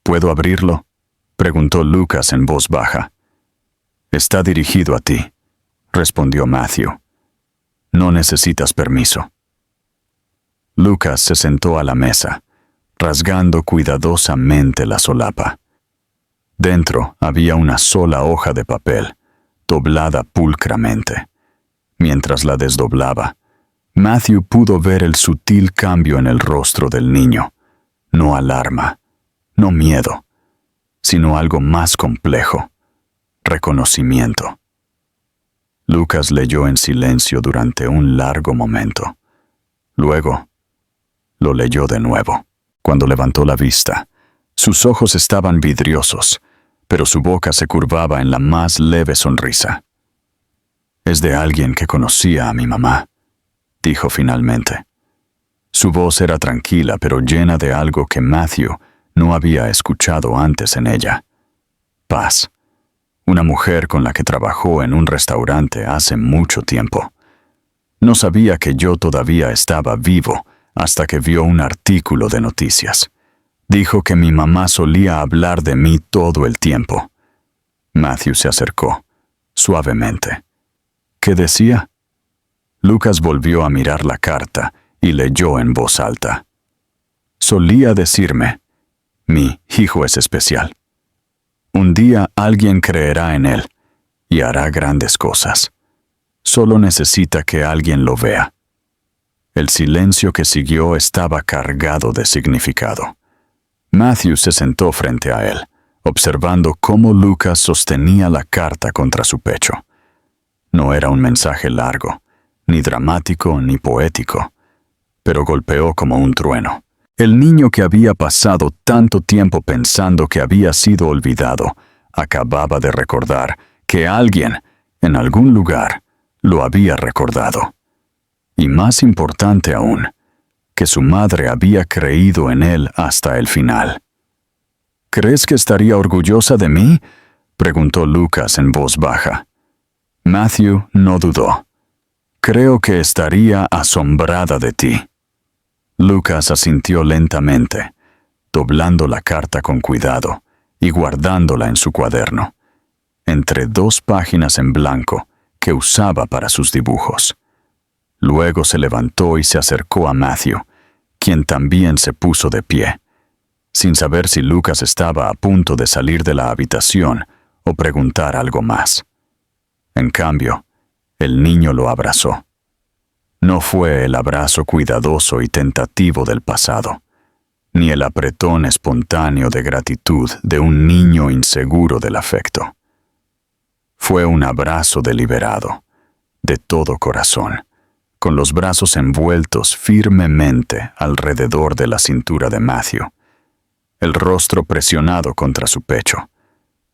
¿Puedo abrirlo?, preguntó Lucas en voz baja. Está dirigido a ti, respondió Matthew. No necesitas permiso. Lucas se sentó a la mesa, rasgando cuidadosamente la solapa. Dentro había una sola hoja de papel, doblada pulcramente. Mientras la desdoblaba, Matthew pudo ver el sutil cambio en el rostro del niño. No alarma, no miedo, sino algo más complejo: reconocimiento. Lucas leyó en silencio durante un largo momento. Luego, lo leyó de nuevo. Cuando levantó la vista, sus ojos estaban vidriosos, pero su boca se curvaba en la más leve sonrisa. «Es de alguien que conocía a mi mamá», dijo finalmente. Su voz era tranquila pero llena de algo que Matthew no había escuchado antes en ella: paz. Una mujer con la que trabajó en un restaurante hace mucho tiempo. No sabía que yo todavía estaba vivo hasta que vio un artículo de noticias. Dijo que mi mamá solía hablar de mí todo el tiempo. Matthew se acercó, suavemente. ¿Qué decía? Lucas volvió a mirar la carta y leyó en voz alta. Solía decirme: mi hijo es especial. Un día alguien creerá en él y hará grandes cosas. Solo necesita que alguien lo vea. El silencio que siguió estaba cargado de significado. Matthew se sentó frente a él, observando cómo Lucas sostenía la carta contra su pecho. No era un mensaje largo, ni dramático ni poético, pero golpeó como un trueno. El niño que había pasado tanto tiempo pensando que había sido olvidado, acababa de recordar que alguien, en algún lugar, lo había recordado. Y más importante aún, que su madre había creído en él hasta el final. ¿Crees que estaría orgullosa de mí?, preguntó Lucas en voz baja. Matthew no dudó. Creo que estaría asombrada de ti. Lucas asintió lentamente, doblando la carta con cuidado y guardándola en su cuaderno, entre 2 páginas en blanco que usaba para sus dibujos. Luego se levantó y se acercó a Matthew, quien también se puso de pie, sin saber si Lucas estaba a punto de salir de la habitación o preguntar algo más. En cambio, el niño lo abrazó. No fue el abrazo cuidadoso y tentativo del pasado, ni el apretón espontáneo de gratitud de un niño inseguro del afecto. Fue un abrazo deliberado, de todo corazón, con los brazos envueltos firmemente alrededor de la cintura de Matthew, el rostro presionado contra su pecho,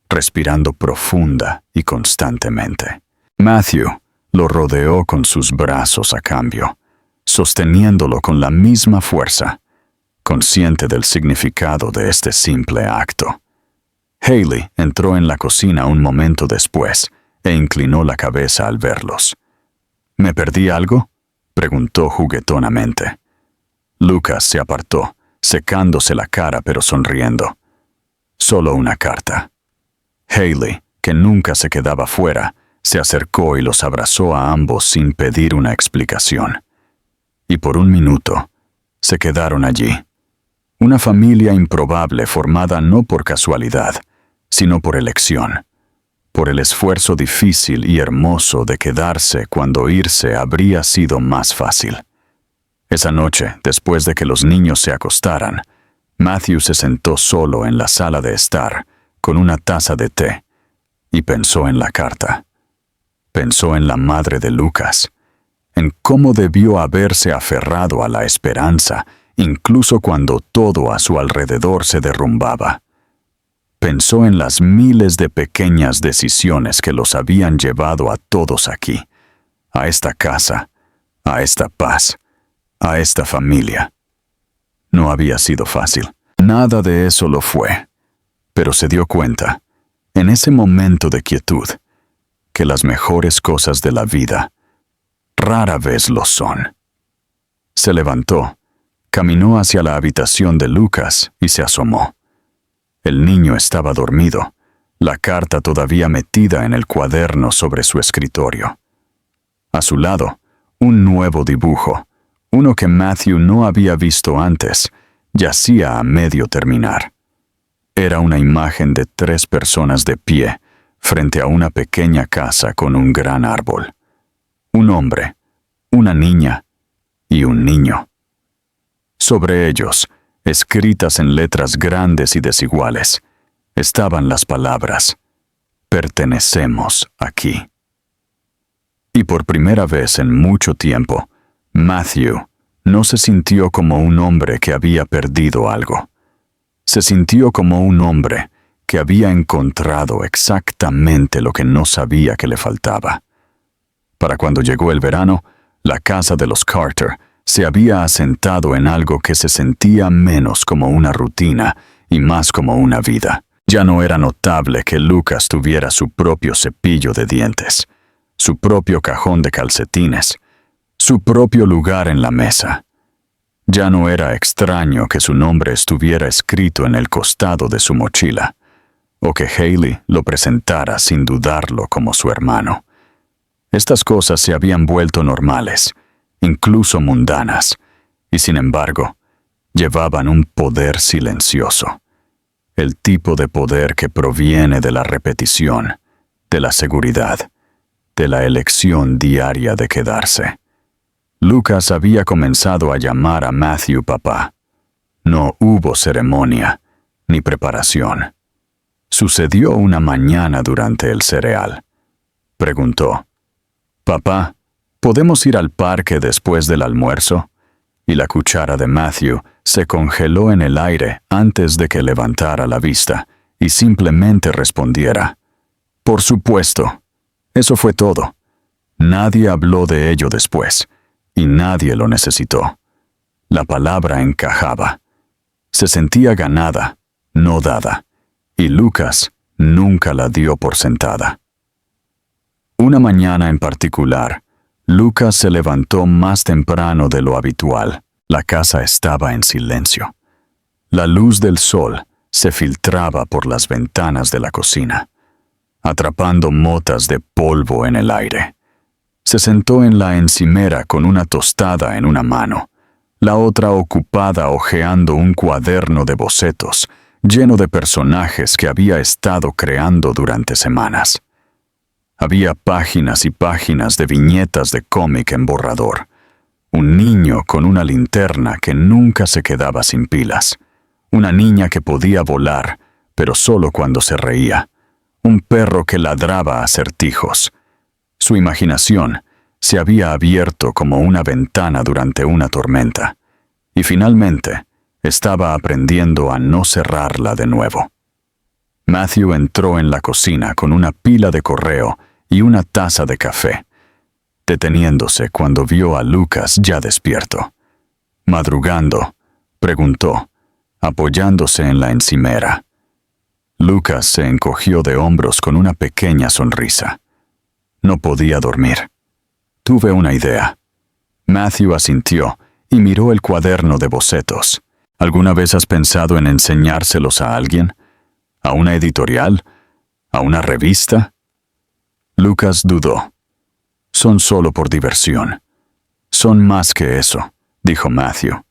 respirando profunda y constantemente. Matthew, Lo rodeó con sus brazos a cambio, sosteniéndolo con la misma fuerza, consciente del significado de este simple acto. Hailey entró en la cocina un momento después e inclinó la cabeza al verlos. ¿Me perdí algo?, preguntó juguetonamente. Lucas se apartó, secándose la cara pero sonriendo. Solo una carta. Hailey, que nunca se quedaba fuera, se acercó y los abrazó a ambos sin pedir una explicación. Y por un minuto, se quedaron allí. Una familia improbable formada no por casualidad, sino por elección, por el esfuerzo difícil y hermoso de quedarse cuando irse habría sido más fácil. Esa noche, después de que los niños se acostaran, Matthew se sentó solo en la sala de estar, con una taza de té, y pensó en la carta. Pensó en la madre de Lucas, en cómo debió haberse aferrado a la esperanza, incluso cuando todo a su alrededor se derrumbaba. Pensó en las miles de pequeñas decisiones que los habían llevado a todos aquí, a esta casa, a esta paz, a esta familia. No había sido fácil. Nada de eso lo fue. Pero se dio cuenta, en ese momento de quietud, que las mejores cosas de la vida rara vez lo son. Se levantó, caminó hacia la habitación de Lucas y se asomó. El niño estaba dormido, la carta todavía metida en el cuaderno sobre su escritorio. A su lado, un nuevo dibujo, uno que Matthew no había visto antes, yacía a medio terminar. Era una imagen de 3 personas de pie, frente a una pequeña casa con un gran árbol. Un hombre, una niña y un niño. Sobre ellos, escritas en letras grandes y desiguales, estaban las palabras: pertenecemos aquí. Y por primera vez en mucho tiempo, Matthew no se sintió como un hombre que había perdido algo. Se sintió como un hombre que había encontrado exactamente lo que no sabía que le faltaba. Para cuando llegó el verano, la casa de los Carter se había asentado en algo que se sentía menos como una rutina y más como una vida. Ya no era notable que Lucas tuviera su propio cepillo de dientes, su propio cajón de calcetines, su propio lugar en la mesa. Ya no era extraño que su nombre estuviera escrito en el costado de su mochila, o que Hailey lo presentara sin dudarlo como su hermano. Estas cosas se habían vuelto normales, incluso mundanas, y sin embargo, llevaban un poder silencioso. El tipo de poder que proviene de la repetición, de la seguridad, de la elección diaria de quedarse. Lucas había comenzado a llamar a Matthew papá. No hubo ceremonia, ni preparación. Sucedió una mañana durante el cereal. Preguntó: «Papá, ¿podemos ir al parque después del almuerzo?» Y la cuchara de Matthew se congeló en el aire antes de que levantara la vista y simplemente respondiera: «Por supuesto». Eso fue todo. Nadie habló de ello después, y nadie lo necesitó. La palabra encajaba. Se sentía ganada, no dada, y Lucas nunca la dio por sentada. Una mañana en particular, Lucas se levantó más temprano de lo habitual. La casa estaba en silencio. La luz del sol se filtraba por las ventanas de la cocina, atrapando motas de polvo en el aire. Se sentó en la encimera con una tostada en una mano, la otra ocupada hojeando un cuaderno de bocetos lleno de personajes que había estado creando durante semanas. Había páginas y páginas de viñetas de cómic en borrador. Un niño con una linterna que nunca se quedaba sin pilas. Una niña que podía volar, pero solo cuando se reía. Un perro que ladraba acertijos. Su imaginación se había abierto como una ventana durante una tormenta, y finalmente estaba aprendiendo a no cerrarla de nuevo. Matthew entró en la cocina con una pila de correo y una taza de café. deteniéndose cuando vio a Lucas ya despierto. Madrugando, preguntó, apoyándose en la encimera. Lucas se encogió de hombros con una pequeña sonrisa. No podía dormir. Tuve una idea. Matthew asintió y miró el cuaderno de bocetos. ¿Alguna vez has pensado en enseñárselos a alguien? ¿A una editorial? ¿A una revista? Lucas dudó. Son solo por diversión. Son más que eso, dijo Matthew.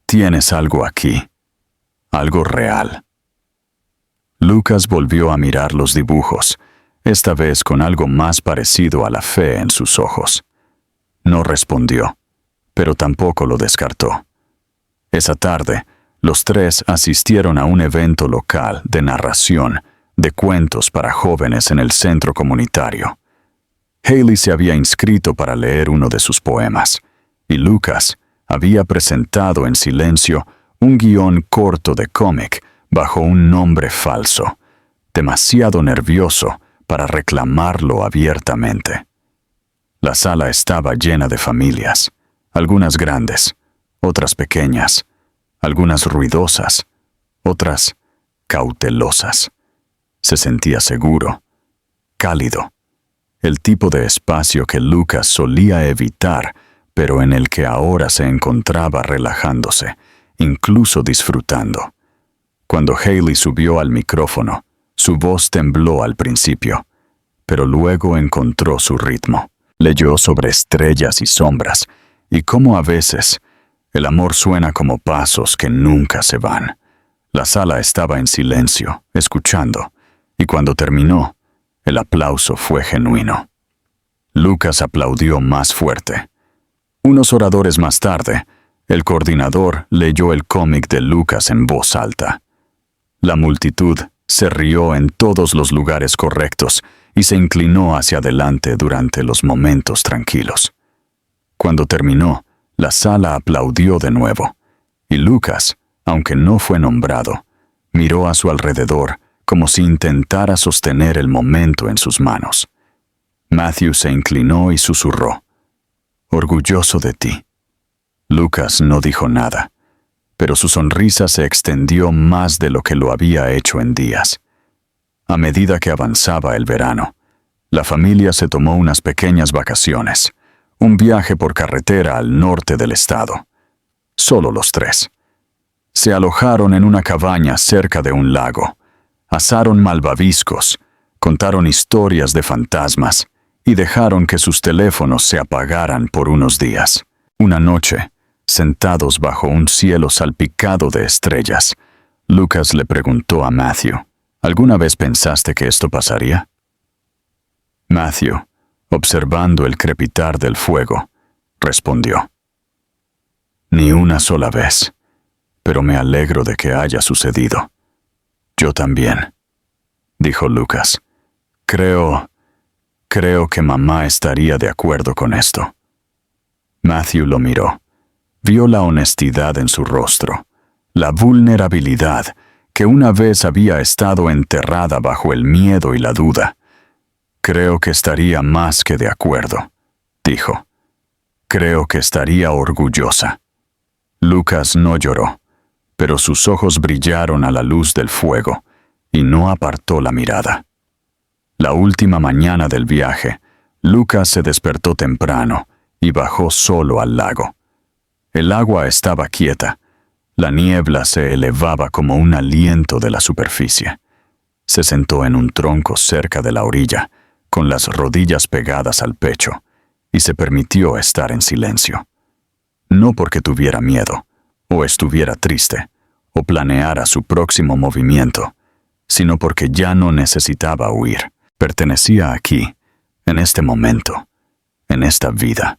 Tienes algo aquí. Algo real. Lucas volvió a mirar los dibujos, esta vez con algo más parecido a la fe en sus ojos. No respondió, pero tampoco lo descartó. Esa tarde, los tres asistieron a un evento local de narración de cuentos para jóvenes en el centro comunitario. Haley se había inscrito para leer uno de sus poemas, y Lucas había presentado en silencio un guión corto de cómic bajo un nombre falso, demasiado nervioso para reclamarlo abiertamente. La sala estaba llena de familias, algunas grandes, otras pequeñas, algunas ruidosas, otras cautelosas. Se sentía seguro, cálido, el tipo de espacio que Lucas solía evitar, pero en el que ahora se encontraba relajándose, incluso disfrutando. Cuando Haley subió al micrófono, su voz tembló al principio, pero luego encontró su ritmo. Leyó sobre estrellas y sombras, y cómo a veces el amor suena como pasos que nunca se van. La sala estaba en silencio, escuchando, y cuando terminó, el aplauso fue genuino. Lucas aplaudió más fuerte. Unos oradores más tarde, el coordinador leyó el cómic de Lucas en voz alta. La multitud se rió en todos los lugares correctos y se inclinó hacia adelante durante los momentos tranquilos. Cuando terminó, la sala aplaudió de nuevo, y Lucas, aunque no fue nombrado, miró a su alrededor como si intentara sostener el momento en sus manos. Matthew se inclinó y susurró, «Orgulloso de ti». Lucas no dijo nada, pero su sonrisa se extendió más de lo que lo había hecho en días. A medida que avanzaba el verano, la familia se tomó unas pequeñas vacaciones, un viaje por carretera al norte del estado. Solo los tres. Se alojaron en una cabaña cerca de un lago, asaron malvaviscos, contaron historias de fantasmas y dejaron que sus teléfonos se apagaran por unos días. Una noche, sentados bajo un cielo salpicado de estrellas, Lucas le preguntó a Matthew, ¿alguna vez pensaste que esto pasaría? Matthew, observando el crepitar del fuego, respondió, «Ni una sola vez, pero me alegro de que haya sucedido». «Yo también», dijo Lucas. Creo que mamá estaría de acuerdo con esto». Matthew lo miró. Vio la honestidad en su rostro, la vulnerabilidad que una vez había estado enterrada bajo el miedo y la duda. «Creo que estaría más que de acuerdo», dijo. «Creo que estaría orgullosa». Lucas no lloró, pero sus ojos brillaron a la luz del fuego y no apartó la mirada. La última mañana del viaje, Lucas se despertó temprano y bajó solo al lago. El agua estaba quieta. La niebla se elevaba como un aliento de la superficie. Se sentó en un tronco cerca de la orilla, con las rodillas pegadas al pecho, y se permitió estar en silencio. No porque tuviera miedo, o estuviera triste, o planeara su próximo movimiento, sino porque ya no necesitaba huir. Pertenecía aquí, en este momento, en esta vida.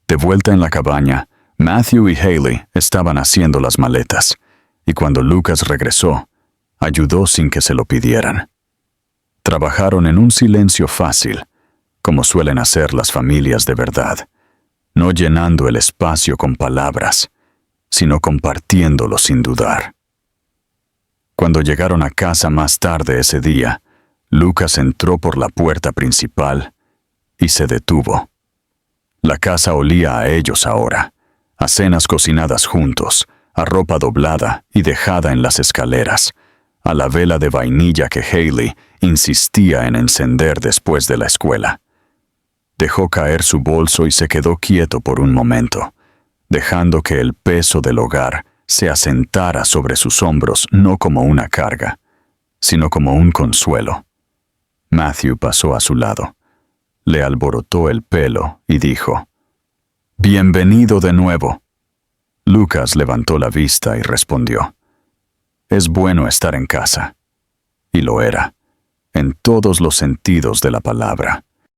De vuelta en la cabaña, Matthew y Haley estaban haciendo las maletas, y cuando Lucas regresó, ayudó sin que se lo pidieran. Trabajaron en un silencio fácil, como suelen hacer las familias de verdad, no llenando el espacio con palabras, sino compartiéndolo sin dudar. Cuando llegaron a casa más tarde ese día, Lucas entró por la puerta principal y se detuvo. La casa olía a ellos ahora, a cenas cocinadas juntos, a ropa doblada y dejada en las escaleras, a la vela de vainilla que Haley insistía en encender después de la escuela. Dejó caer su bolso y se quedó quieto por un momento, dejando que el peso del hogar se asentara sobre sus hombros no como una carga, sino como un consuelo. Matthew pasó a su lado, le alborotó el pelo y dijo: «Bienvenido de nuevo». Lucas levantó la vista y respondió: «Es bueno estar en casa». Y lo era, en todos los sentidos de la palabra.